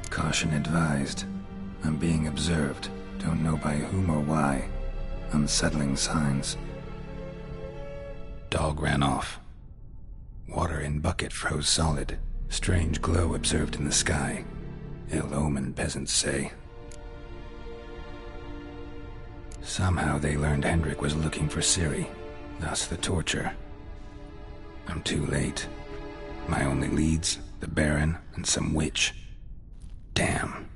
Caution advised. I'm being observed. Don't know by whom or why. Unsettling signs. Dog ran off. Water in bucket froze solid. Strange glow observed in the sky. Ill omen, peasants say. Somehow they learned Hendrik was looking for Ciri. Thus the torture. I'm too late. My only leads, the Baron and some witch. Damn.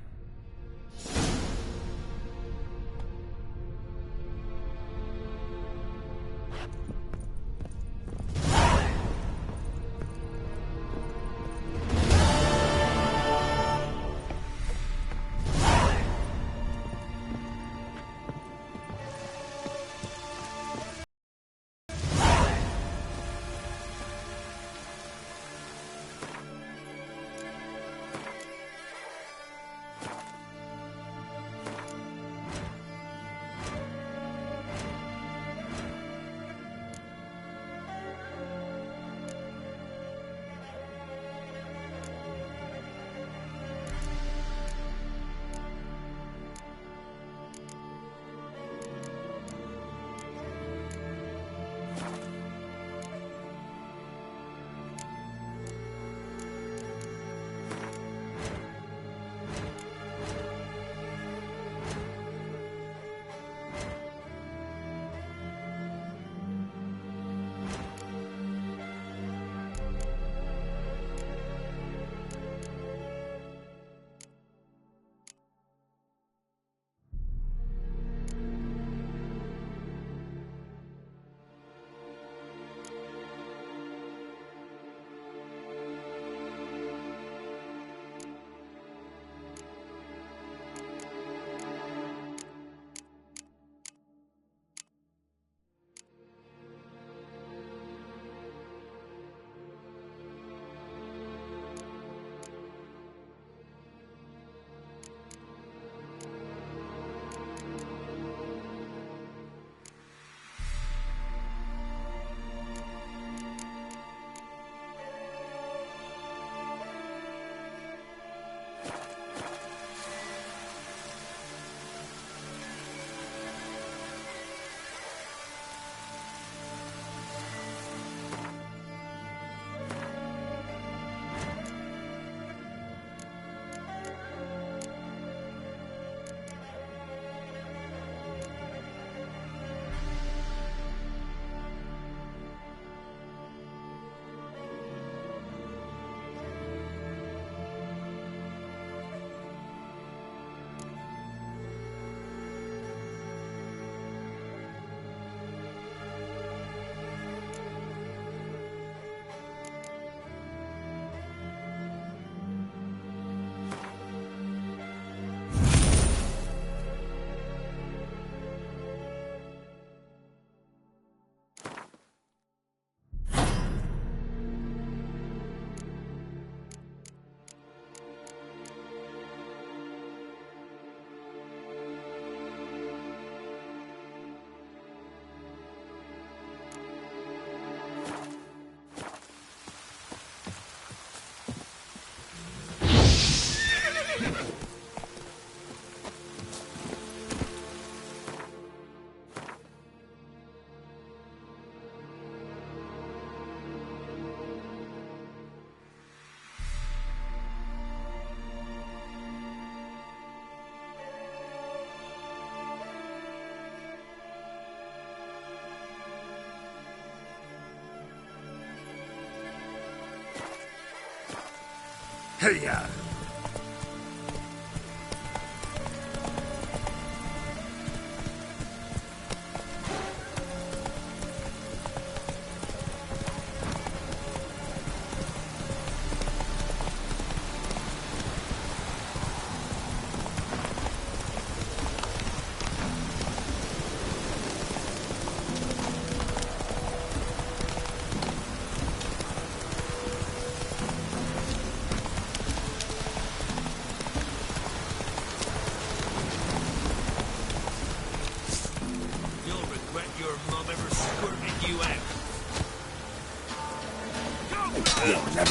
Hey-ya!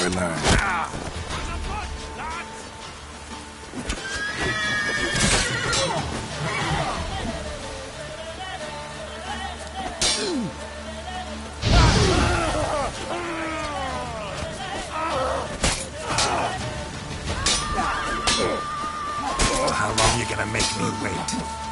never learn. How long you gonna make me wait?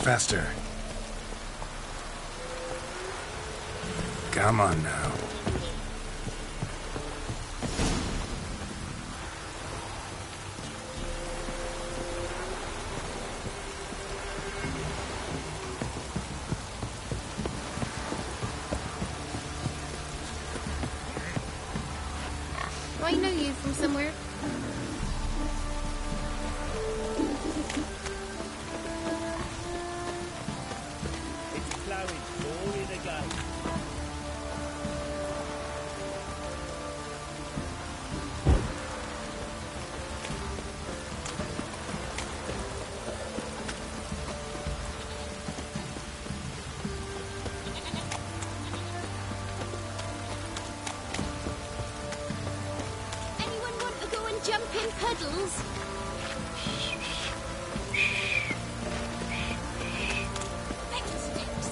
Faster. Come on now. Do I know you from somewhere? Jumping puddles? Fiddlesticks.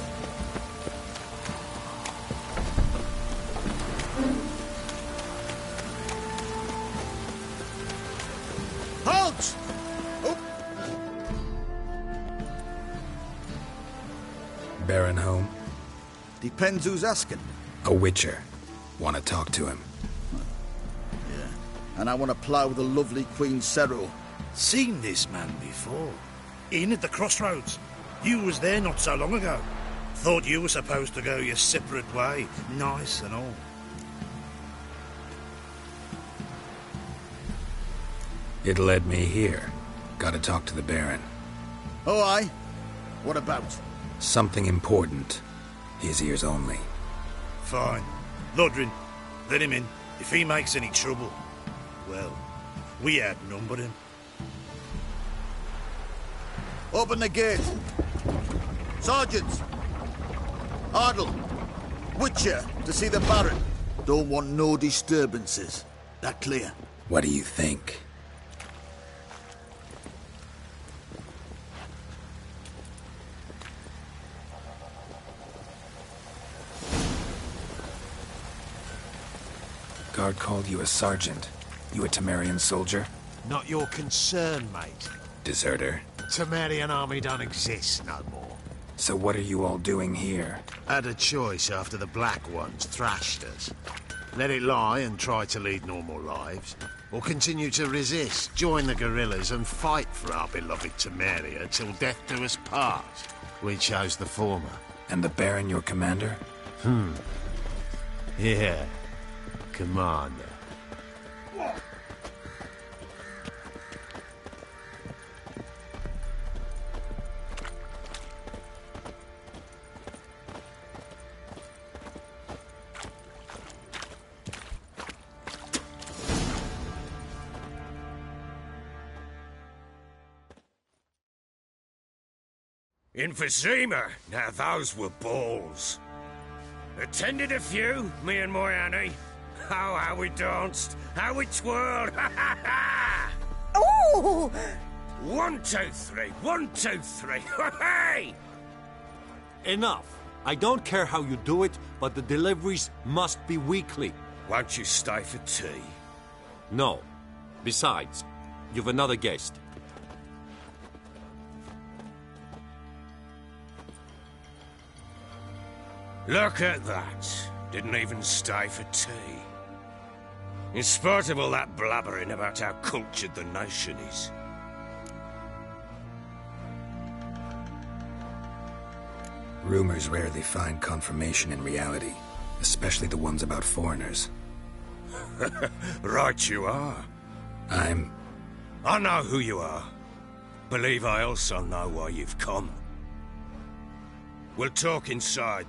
Baron home? Depends who's asking. A witcher. Want to talk to him. Yeah. And I want to plough the lovely Queen Cero. Seen this man before. In at the crossroads. You was there not so long ago. Thought you were supposed to go your separate way. Nice and all. It led me here. Gotta talk to the Baron. Oh, aye? What about? Something important. His ears only. Fine. Lodrin, let him in. If he makes any trouble, well, we outnumber him. Open the gate. Sergeants! Ardle! Witcher, to see the Baron. Don't want no disturbances. That clear? What do you think? Guard called you a sergeant. You a Temerian soldier? Not your concern, mate. Deserter. Temerian army don't exist no more. So what are you all doing here? Had a choice after the Black Ones thrashed us. Let it lie and try to lead normal lives. Or continue to resist, join the guerrillas and fight for our beloved Temeria till death do us part. We chose the former. And the Baron your commander? Yeah. Commander. Emphysema. Now those were balls. Attended a few, me and my Annie. Oh, how we danced, how we twirled. Ooh! 1, 2, 3, 1, 2, 3. Hey! Enough. I don't care how you do it, but the deliveries must be weekly. Won't you stay for tea? No. Besides, you've another guest. Look at that. Didn't even stay for tea. In spite of all that blabbering about how cultured the nation is. Rumors rarely find confirmation in reality, especially the ones about foreigners. Right you are. I know who you are. Believe I also know why you've come. We'll talk inside.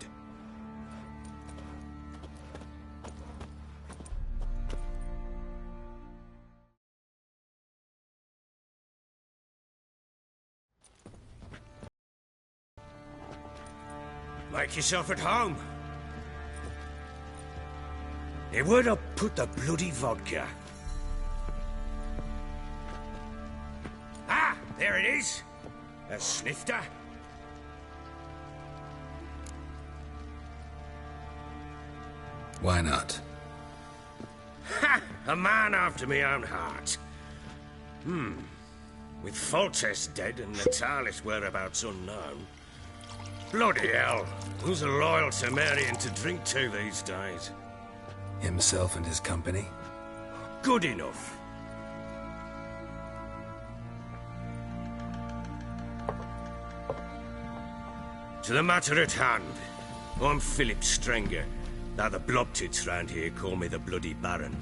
Make yourself at home. Hey, where'd I put the bloody vodka? Ah, there it is. A snifter. Why not? Ha! A man after my own heart. With Foltest dead and Natalis' whereabouts unknown. Bloody hell. Who's a loyal Temerian to drink to these days? Himself and his company? Good enough. To the matter at hand. I'm Philip Strenger. Now the Blobtits round here call me the Bloody Baron.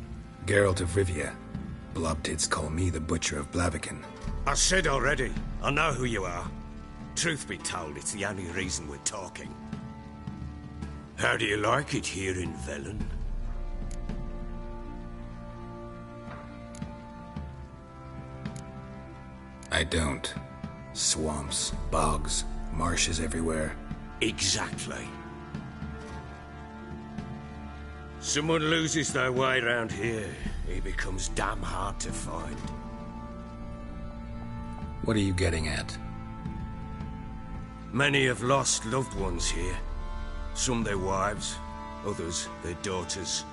Geralt of Rivia. Blobtits call me the Butcher of Blaviken. I said already, I know who you are. Truth be told, it's the only reason we're talking. How do you like it here in Velen? I don't. Swamps, bogs, marshes everywhere. Exactly. Someone loses their way round here, he becomes damn hard to find. What are you getting at? Many have lost loved ones here. Some their wives, others their daughters.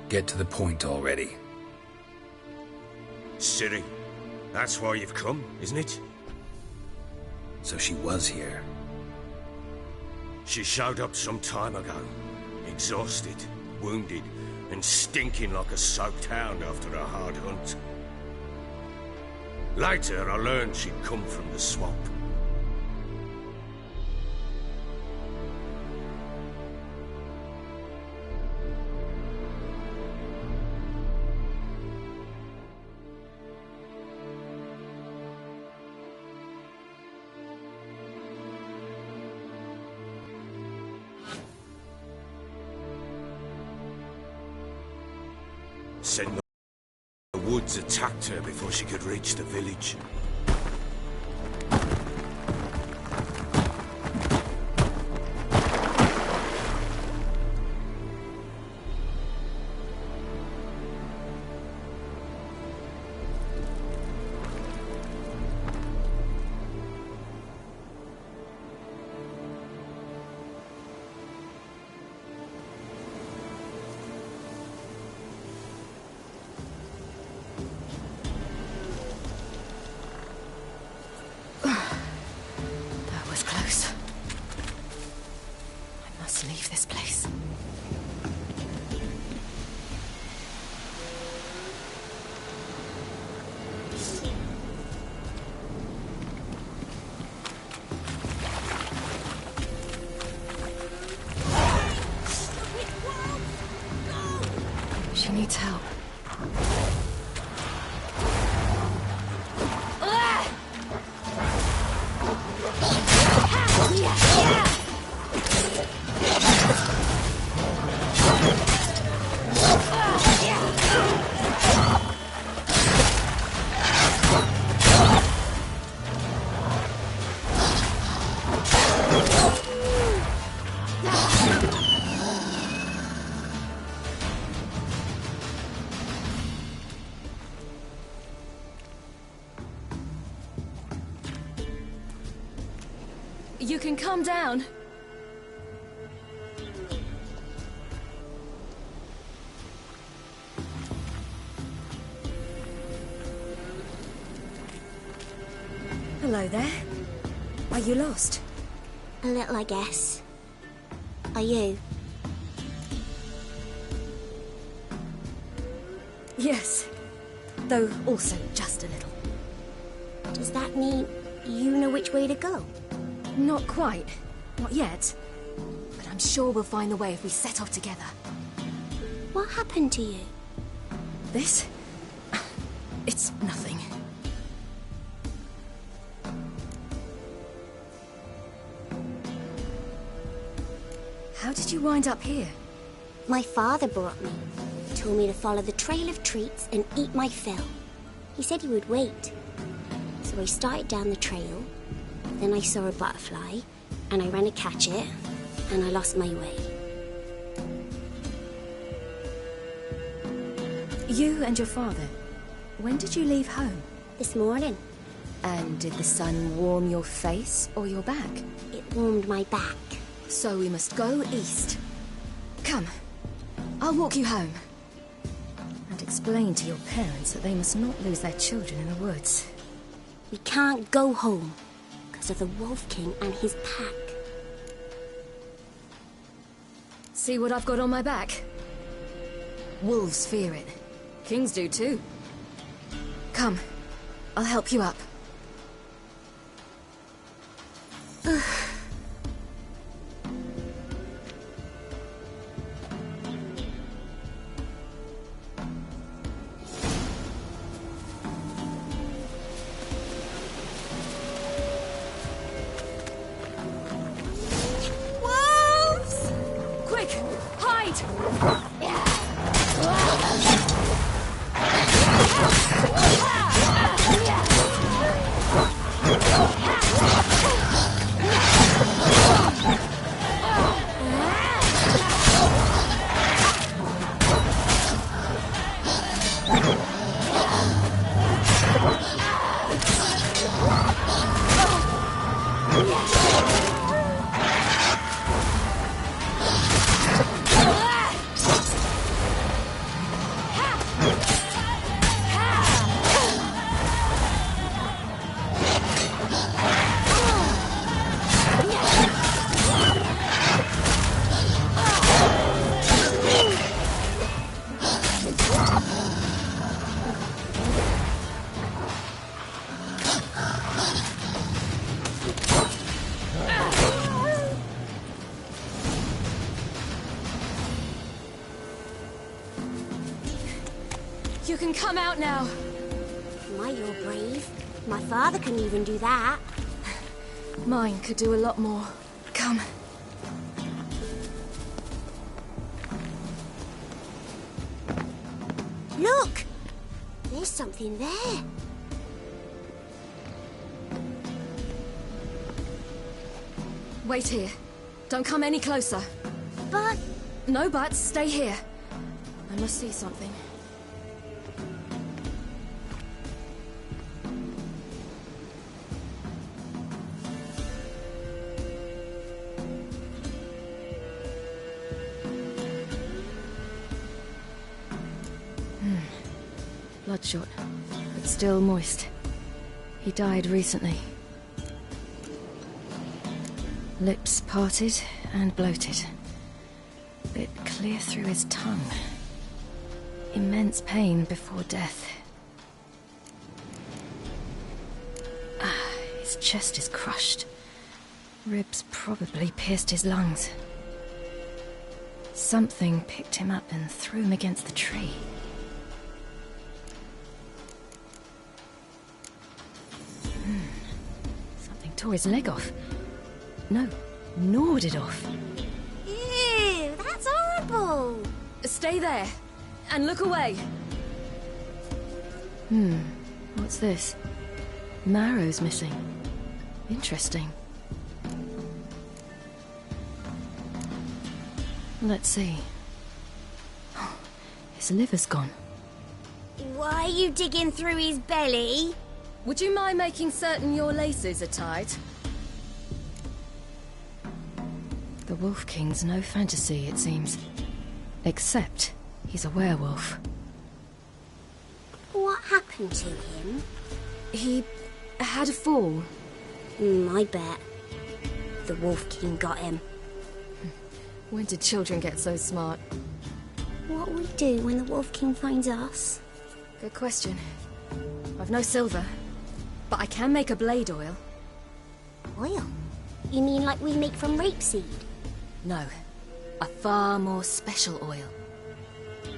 Get to the point already. Ciri, That's why you've come, isn't it? So she was here. She showed up some time ago. Exhausted, wounded, and stinking like a soaked hound after a hard hunt. Later, I learned she'd come from the swamp. Said the woods attacked her before she could reach the village. Leave this place. She needs help. You can calm down. Hello there. Are you lost? A little, I guess. Are you? Yes. Though also just a little. Does that mean you know which way to go? Not quite. Not yet. But I'm sure we'll find the way if we set off together. What happened to you? This? It's nothing. How did you wind up here? My father brought me. He told me to follow the trail of treats and eat my fill. He said he would wait. So I started down the trail. Then I saw a butterfly, and I ran to catch it, and I lost my way. You and your father, when did you leave home? This morning. And did the sun warm your face or your back? It warmed my back. So we must go east. Come, I'll walk you home. And explain to your parents that they must not lose their children in the woods. We can't go home. Of the Wolf King and his pack. See what I've got on my back? Wolves fear it. Kings do too. Come, I'll help you up. You can come out now. Might you're brave. My father couldn't even do that. Mine could do a lot more. Come. Look! There's something there. Wait here. Don't come any closer. But... No buts. Stay here. I must see something. Bloodshot, but still moist. He died recently. Lips parted and bloated. Bit clear through his tongue. Immense pain before death. His chest is crushed. Ribs probably pierced his lungs. Something picked him up and threw him against the tree. Something tore his leg off. No, gnawed it off. Ew, that's horrible! Stay there, and look away. What's this? Marrow's missing. Interesting. Let's see. Oh, his liver's gone. Why are you digging through his belly? Would you mind making certain your laces are tied? The Wolf King's no fantasy, it seems. Except he's a werewolf. What happened to him? He had a fall. I bet. The Wolf King got him. When did children get so smart? What will we do when the Wolf King finds us? Good question. I've no silver, but I can make a blade oil. Oil? You mean like we make from rapeseed? No, a far more special oil.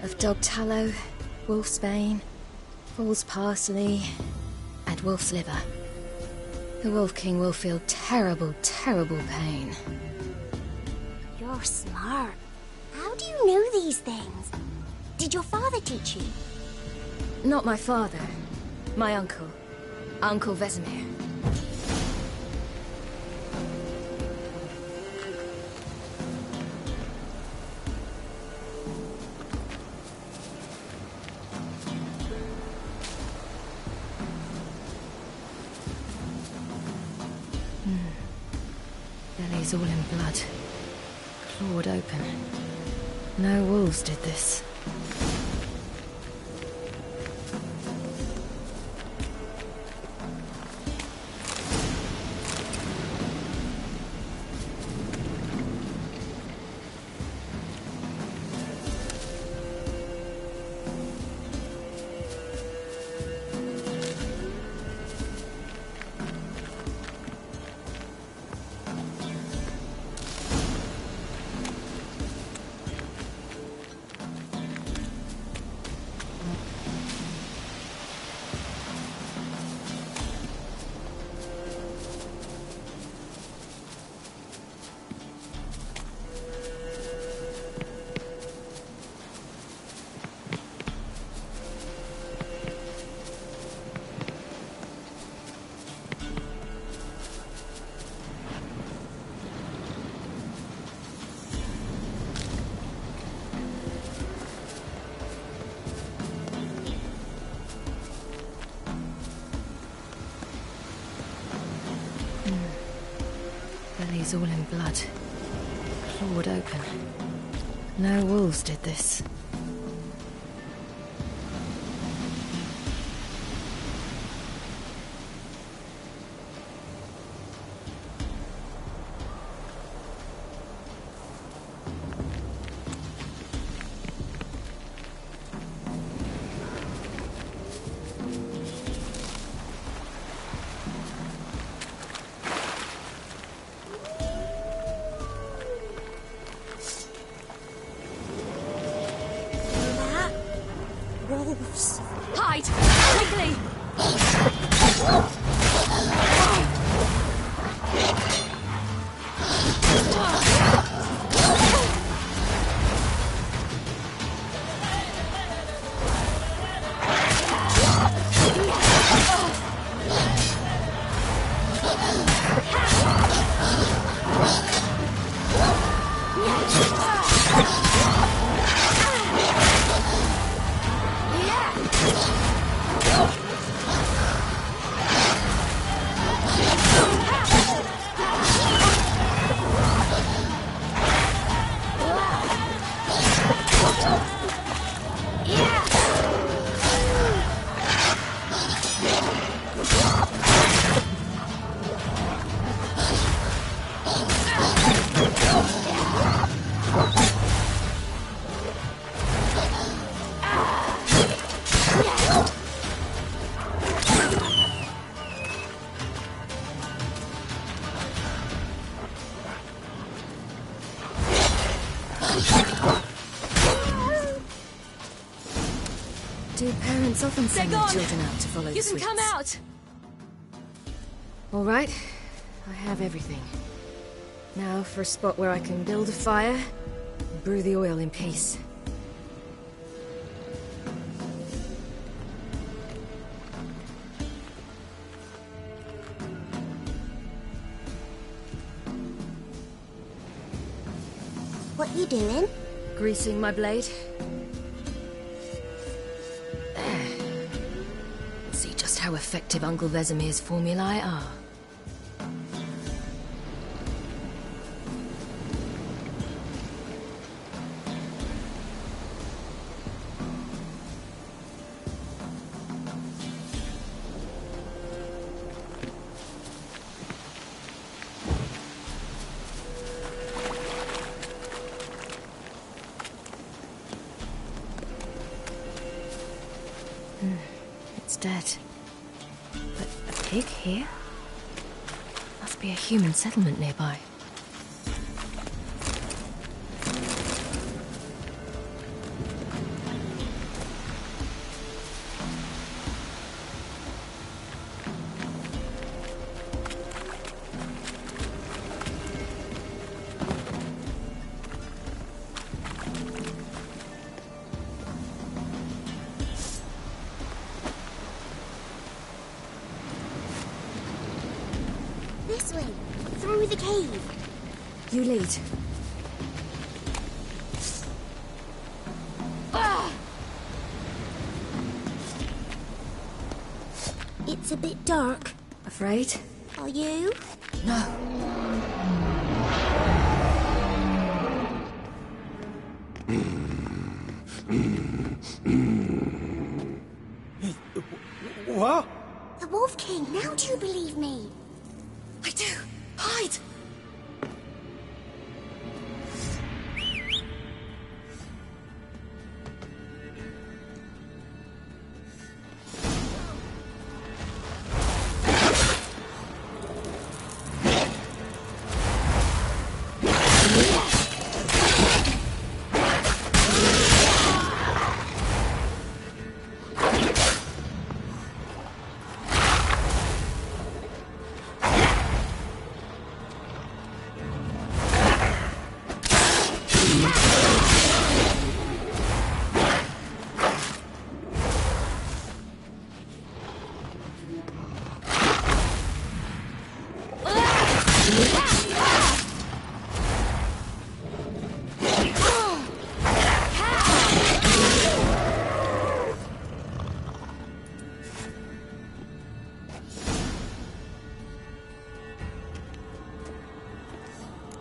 Of dog tallow, wolf's bane, fool's parsley, and wolf's liver. The Wolf King will feel terrible, terrible pain. You're smart. How do you know these things? Did your father teach you? Not my father. My uncle. Uncle Vesemir. Belly's all in blood. Clawed open. No wolves did this. Belly's all in blood. Clawed open. No wolves did this. wolves. Hide! Quickly! Do parents often send their gone. children out to follow You the can sweets? come out. All right, I have everything. Now for a spot where I can build a fire and brew the oil in peace. What you doing? Greasing my blade. There. See just how effective Uncle Vesemir's formulae are. It's dead. But a pig here? Must be a human settlement nearby. This way, through the cave. You lead. It's a bit dark. Afraid? Are you? No. What? The Wolf King, now do you believe me? I do. Hide!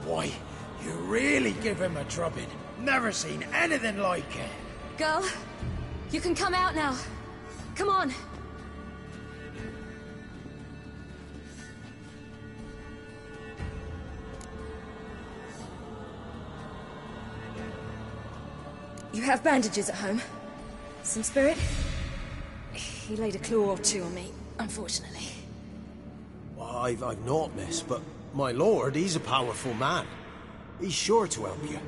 Why, you really give him a drubbing. Never seen anything like it. Girl, you can come out now. Come on. You have bandages at home? Some spirit? He laid a claw or two on me, unfortunately. Well, I've not, miss, but my lord, he's a powerful man. He's sure to help you.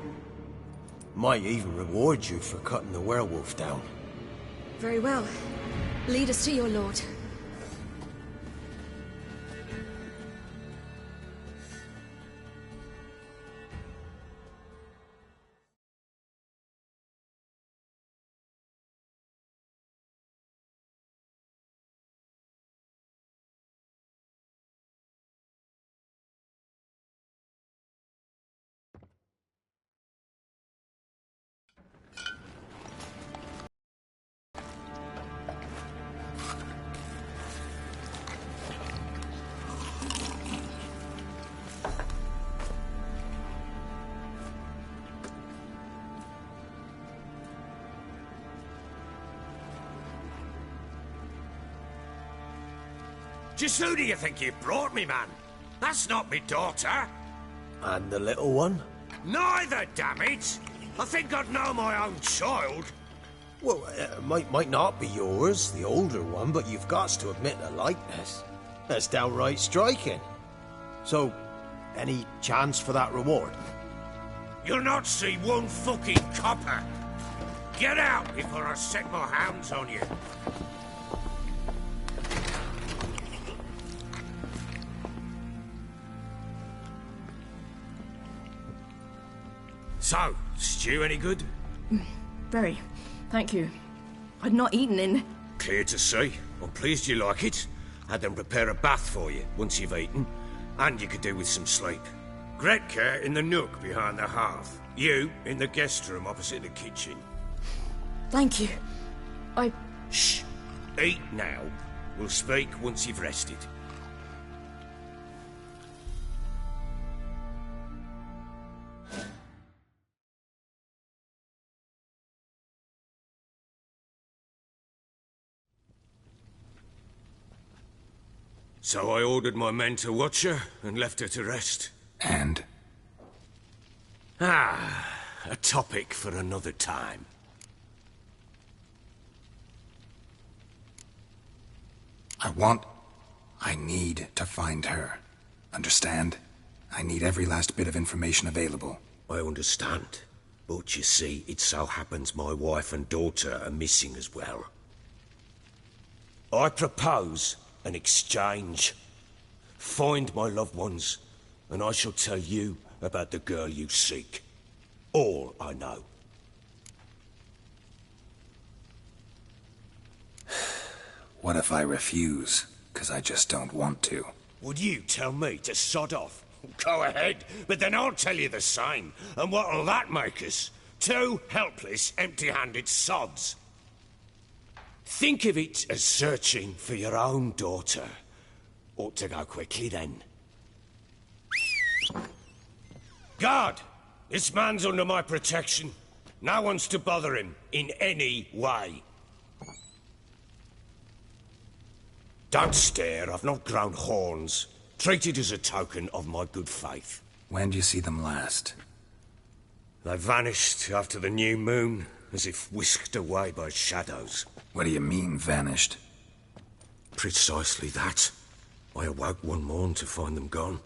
Might even reward you for cutting the werewolf down. Very well. Lead us to your lord. Just who do you think you brought me, man? That's not me daughter. And the little one? Neither, damn it! I think I'd know my own child. Well, it might not be yours, the older one, but you've got to admit the likeness. That's downright striking. So, any chance for that reward? You'll not see one fucking copper. Get out before I set my hounds on you. So, stew any good? Very. Thank you. I'd not eaten in... Clear to see. I'm pleased you like it. Had them prepare a bath for you once you've eaten, and you could do with some sleep. Gretka in the nook behind the hearth. You in the guest room opposite the kitchen. Thank you. Shh. Eat now. We'll speak once you've rested. So I ordered my men to watch her and left her to rest. And? A topic for another time. I need to find her. Understand? I need every last bit of information available. I understand. But you see, it so happens my wife and daughter are missing as well. I propose an exchange. Find my loved ones, and I shall tell you about the girl you seek. All I know. What if I refuse? 'Cause I just don't want to. Would you tell me to sod off? Go ahead, but then I'll tell you the same. And what'll that make us? Two helpless, empty-handed sods. Think of it as searching for your own daughter. Ought to go quickly, then. Guard! This man's under my protection. No one's to bother him in any way. Don't stare, I've not grown horns. Treat it as a token of my good faith. When did you see them last? They vanished after the new moon, as if whisked away by shadows. What do you mean, vanished? Precisely that. I awoke one morn to find them gone.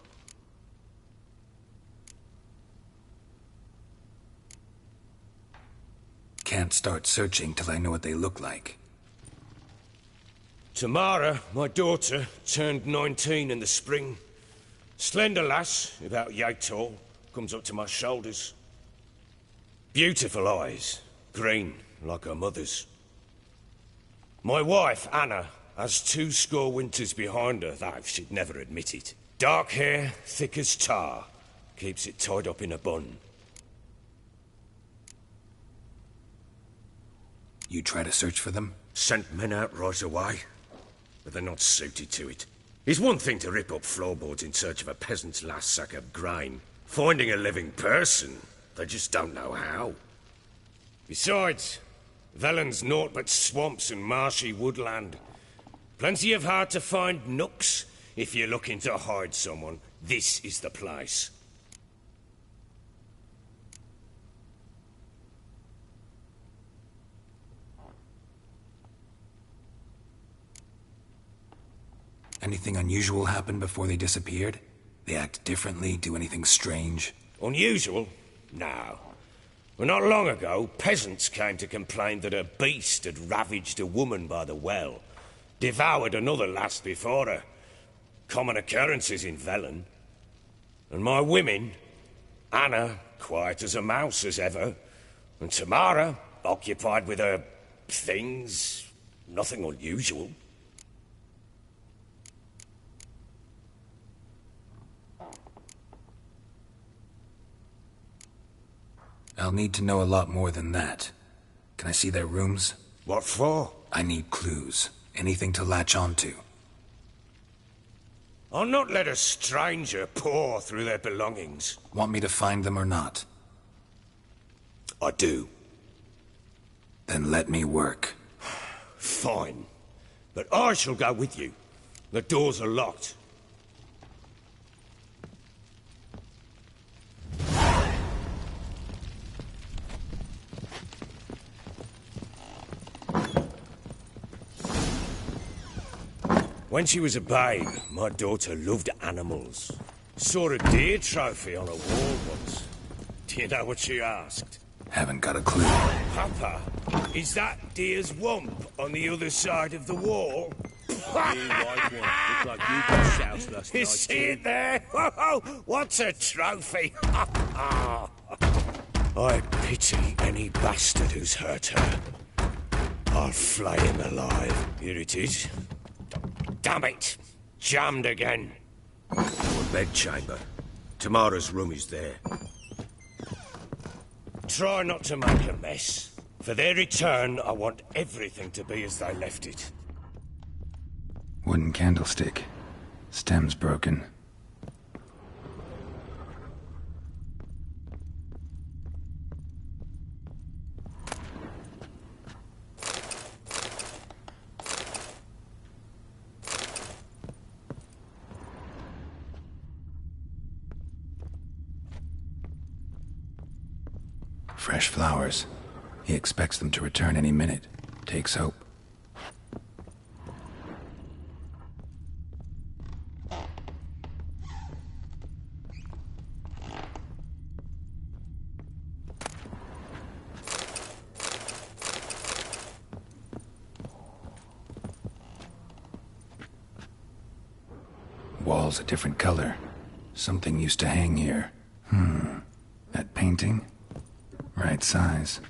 Can't start searching till I know what they look like. Tamara, my daughter, turned 19 in the spring. Slender lass, about yay tall, comes up to my shoulders. Beautiful eyes, green like her mother's. My wife, Anna, has 20 winters behind her, though she'd never admit it. Dark hair, thick as tar, keeps it tied up in a bun. You try to search for them? Sent men out right away, but they're not suited to it. It's one thing to rip up floorboards in search of a peasant's last sack of grain. Finding a living person, they just don't know how. Besides, Velen's naught but swamps and marshy woodland. Plenty of hard-to-find nooks. If you're looking to hide someone, this is the place. Anything unusual happen before they disappeared? They act differently, do anything strange? Unusual? No. Well, not long ago, peasants came to complain that a beast had ravaged a woman by the well, devoured another lass before her. Common occurrences in Velen. And my women, Anna, quiet as a mouse as ever, and Tamara, occupied with her things, nothing unusual. I'll need to know a lot more than that. Can I see their rooms? What for? I need clues. Anything to latch onto. I'll not let a stranger pore through their belongings. Want me to find them or not? I do. Then let me work. Fine. But I shall go with you. The doors are locked. When she was a babe, my daughter loved animals. Saw a deer trophy on a wall once. Do you know what she asked? Haven't got a clue. Papa, is that deer's wump on the other side of the wall? You see it there? What's a trophy? I pity any bastard who's hurt her. I'll flay him alive. Here it is. Damn it! Jammed again. Our bedchamber. Tamara's room is there. Try not to make a mess. For their return, I want everything to be as they left it. Wooden candlestick. Stem's broken. Fresh flowers. He expects them to return any minute. Takes hope. Walls a different color. Something used to hang here. That painting? Right size.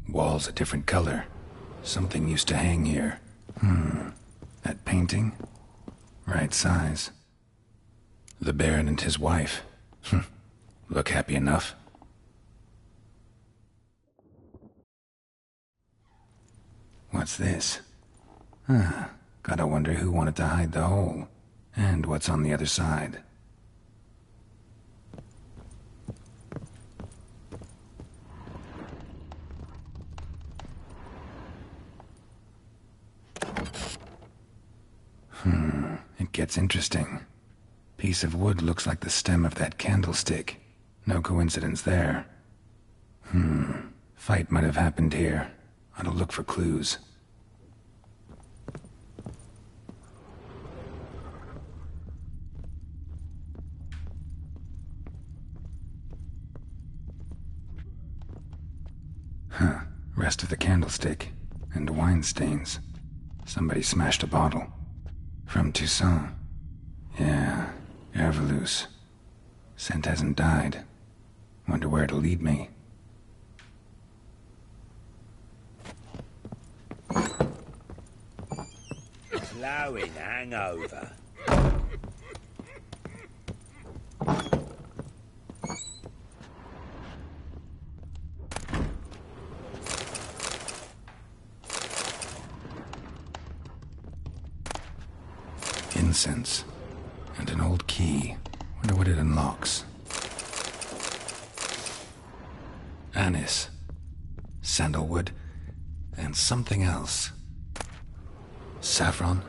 Walls a different color. Something used to hang here. That painting? Right size. The Baron and his wife. Look happy enough. What's this? Gotta wonder who wanted to hide the hole. And what's on the other side. It gets interesting. Piece of wood looks like the stem of that candlestick. No coincidence there. Fight might have happened here. Ought to look for clues. Rest of the candlestick. And wine stains. Somebody smashed a bottle. From Toussaint. Yeah, Herveloos. Scent hasn't died. Wonder where it'll lead me. Flowing hangover. Incense. And an old key. Wonder what it unlocks. Anise. Sandalwood. And something else. Saffron.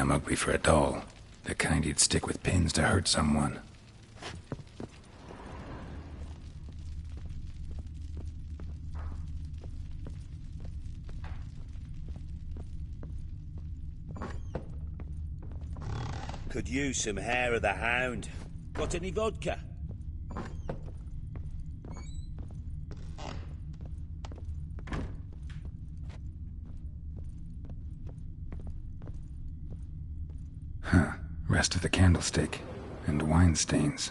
damn ugly for a doll. The kind you'd stick with pins to hurt someone. Could use some hair of the hound. Got any vodka? Huh. Rest of the candlestick. And wine stains.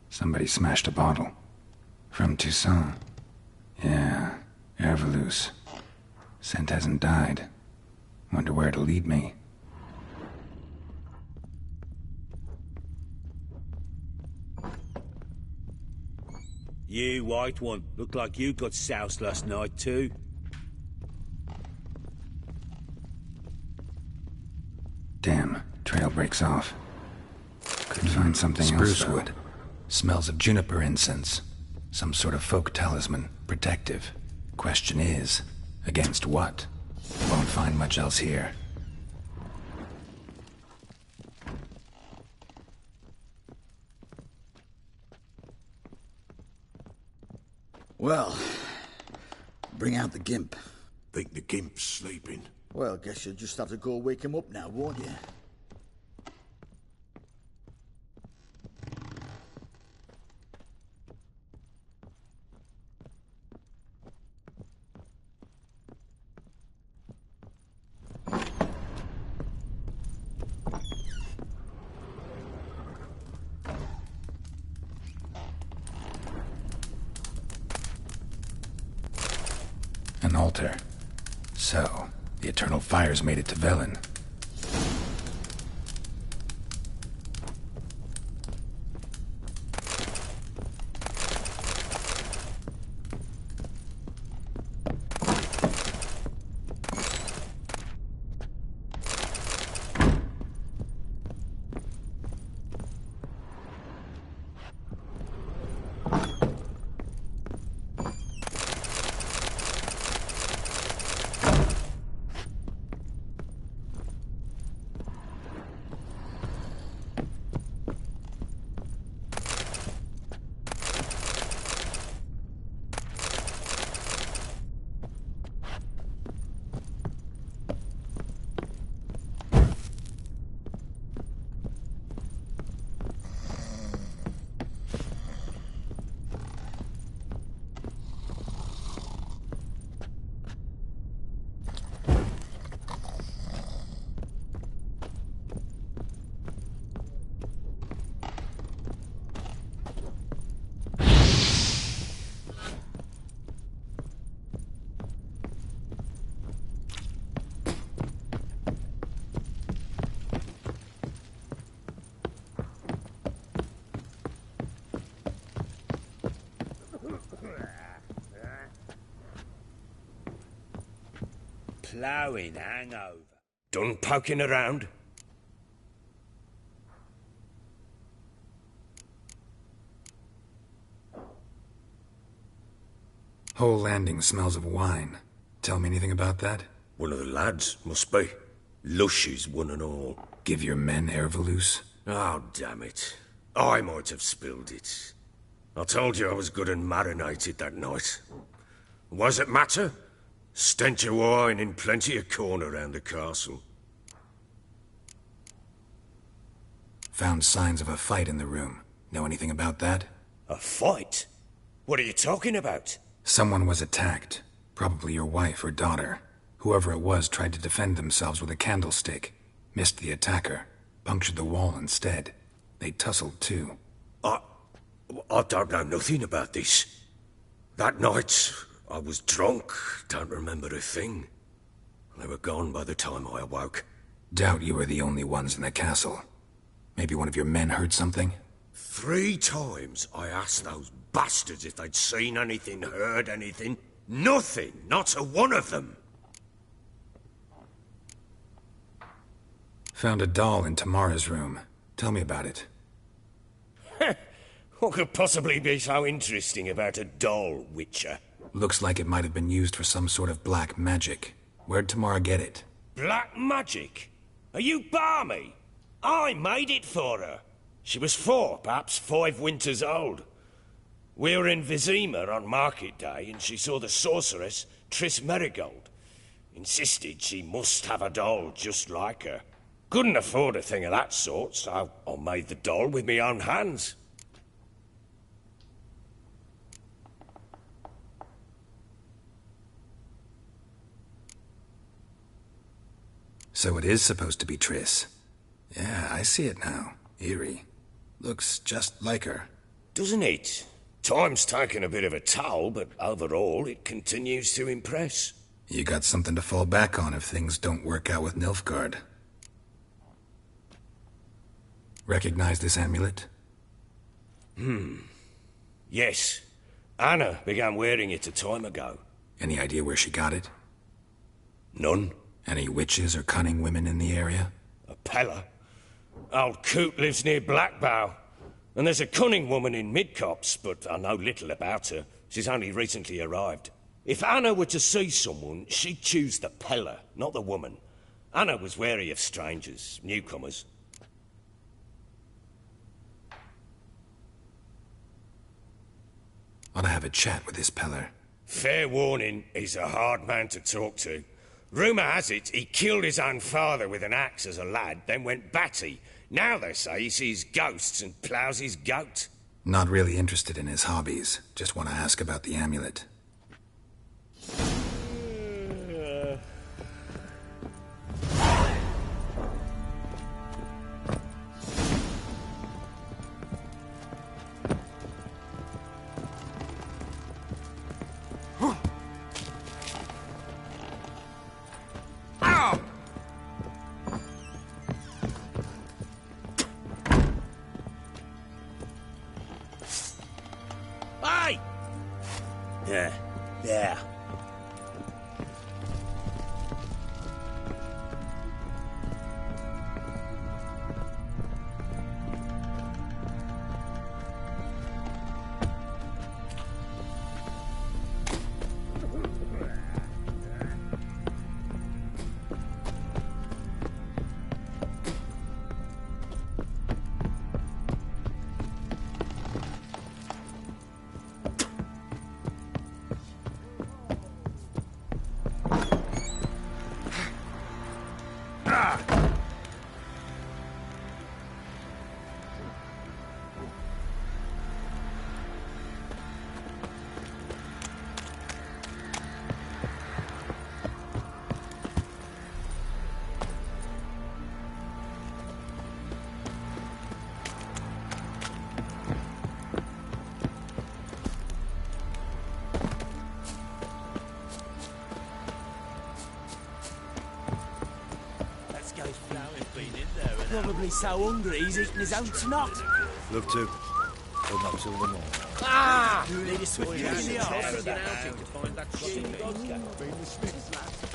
Somebody smashed a bottle. From Toussaint. Yeah. Herveloos. Scent hasn't died. Wonder where it'll lead me. You, white one. Looked like you got soused last night, too. Damn. Trail breaks off. Could find something else. Spruce wood. Smells of juniper incense. Some sort of folk talisman. Protective. Question is, against what? Won't find much else here. Well, bring out the gimp. Think the gimp's sleeping? Well, guess you'll just have to go wake him up now, won't you? An altar. So, the Eternal Fire's made it to Velen. Ploughing hangover. Done poking around? Whole landing smells of wine. Tell me anything about that? One of the lads, must be. Lushes, one and all. Give your men Herveloos? Oh, damn it. I might have spilled it. I told you I was good and marinated that night. Was it matter? Stench of wine in plenty of corn around the castle. Found signs of a fight in the room. Know anything about that? A fight? What are you talking about? Someone was attacked. Probably your wife or daughter. Whoever it was tried to defend themselves with a candlestick. Missed the attacker. Punctured the wall instead. They tussled too. I don't know nothing about this. That night, I was drunk. Don't remember a thing. They were gone by the time I awoke. Doubt you were the only ones in the castle. Maybe one of your men heard something? 3 times I asked those bastards if they'd seen anything, heard anything. Nothing! Not a one of them! Found a doll in Tamara's room. Tell me about it. What could possibly be so interesting about a doll, Witcher? Looks like it might have been used for some sort of black magic. Where'd Tamara get it? Black magic? Are you balmy? I made it for her. She was 4, perhaps 5 winters old. We were in Vizima on market day, and she saw the sorceress, Triss Merigold. Insisted she must have a doll just like her. Couldn't afford a thing of that sort, so I made the doll with my own hands. So it is supposed to be Triss. Yeah, I see it now. Eerie. Looks just like her. Doesn't it? Time's taken a bit of a toll, but overall it continues to impress. You got something to fall back on if things don't work out with Nilfgaard. Recognize this amulet? Yes. Anna began wearing it a time ago. Any idea where she got it? None. Any witches or cunning women in the area? A Pella. Old Coot lives near Blackbow. And there's a cunning woman in Midcopse, but I know little about her. She's only recently arrived. If Anna were to see someone, she'd choose the Pella, not the woman. Anna was wary of strangers, newcomers. Ought to have a chat with this Peller. Fair warning, he's a hard man to talk to. Rumour has it he killed his own father with an axe as a lad, then went batty. Now they say he sees ghosts and ploughs his goat. Not really interested in his hobbies. Just want to ask about the amulet. Yeah. Probably so hungry he's eating his own snot. Love to. But not till the morning. Ah! Need a swift kick in the arse.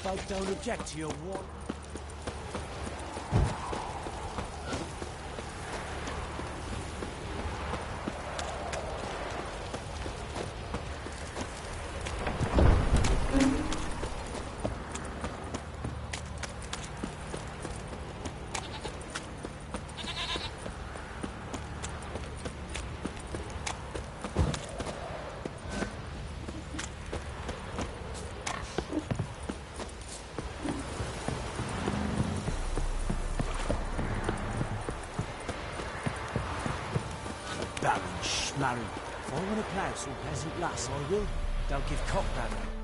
Folk don't object to your one. Marry. If I want to plough some peasant lass, I will. Don't give cock baron.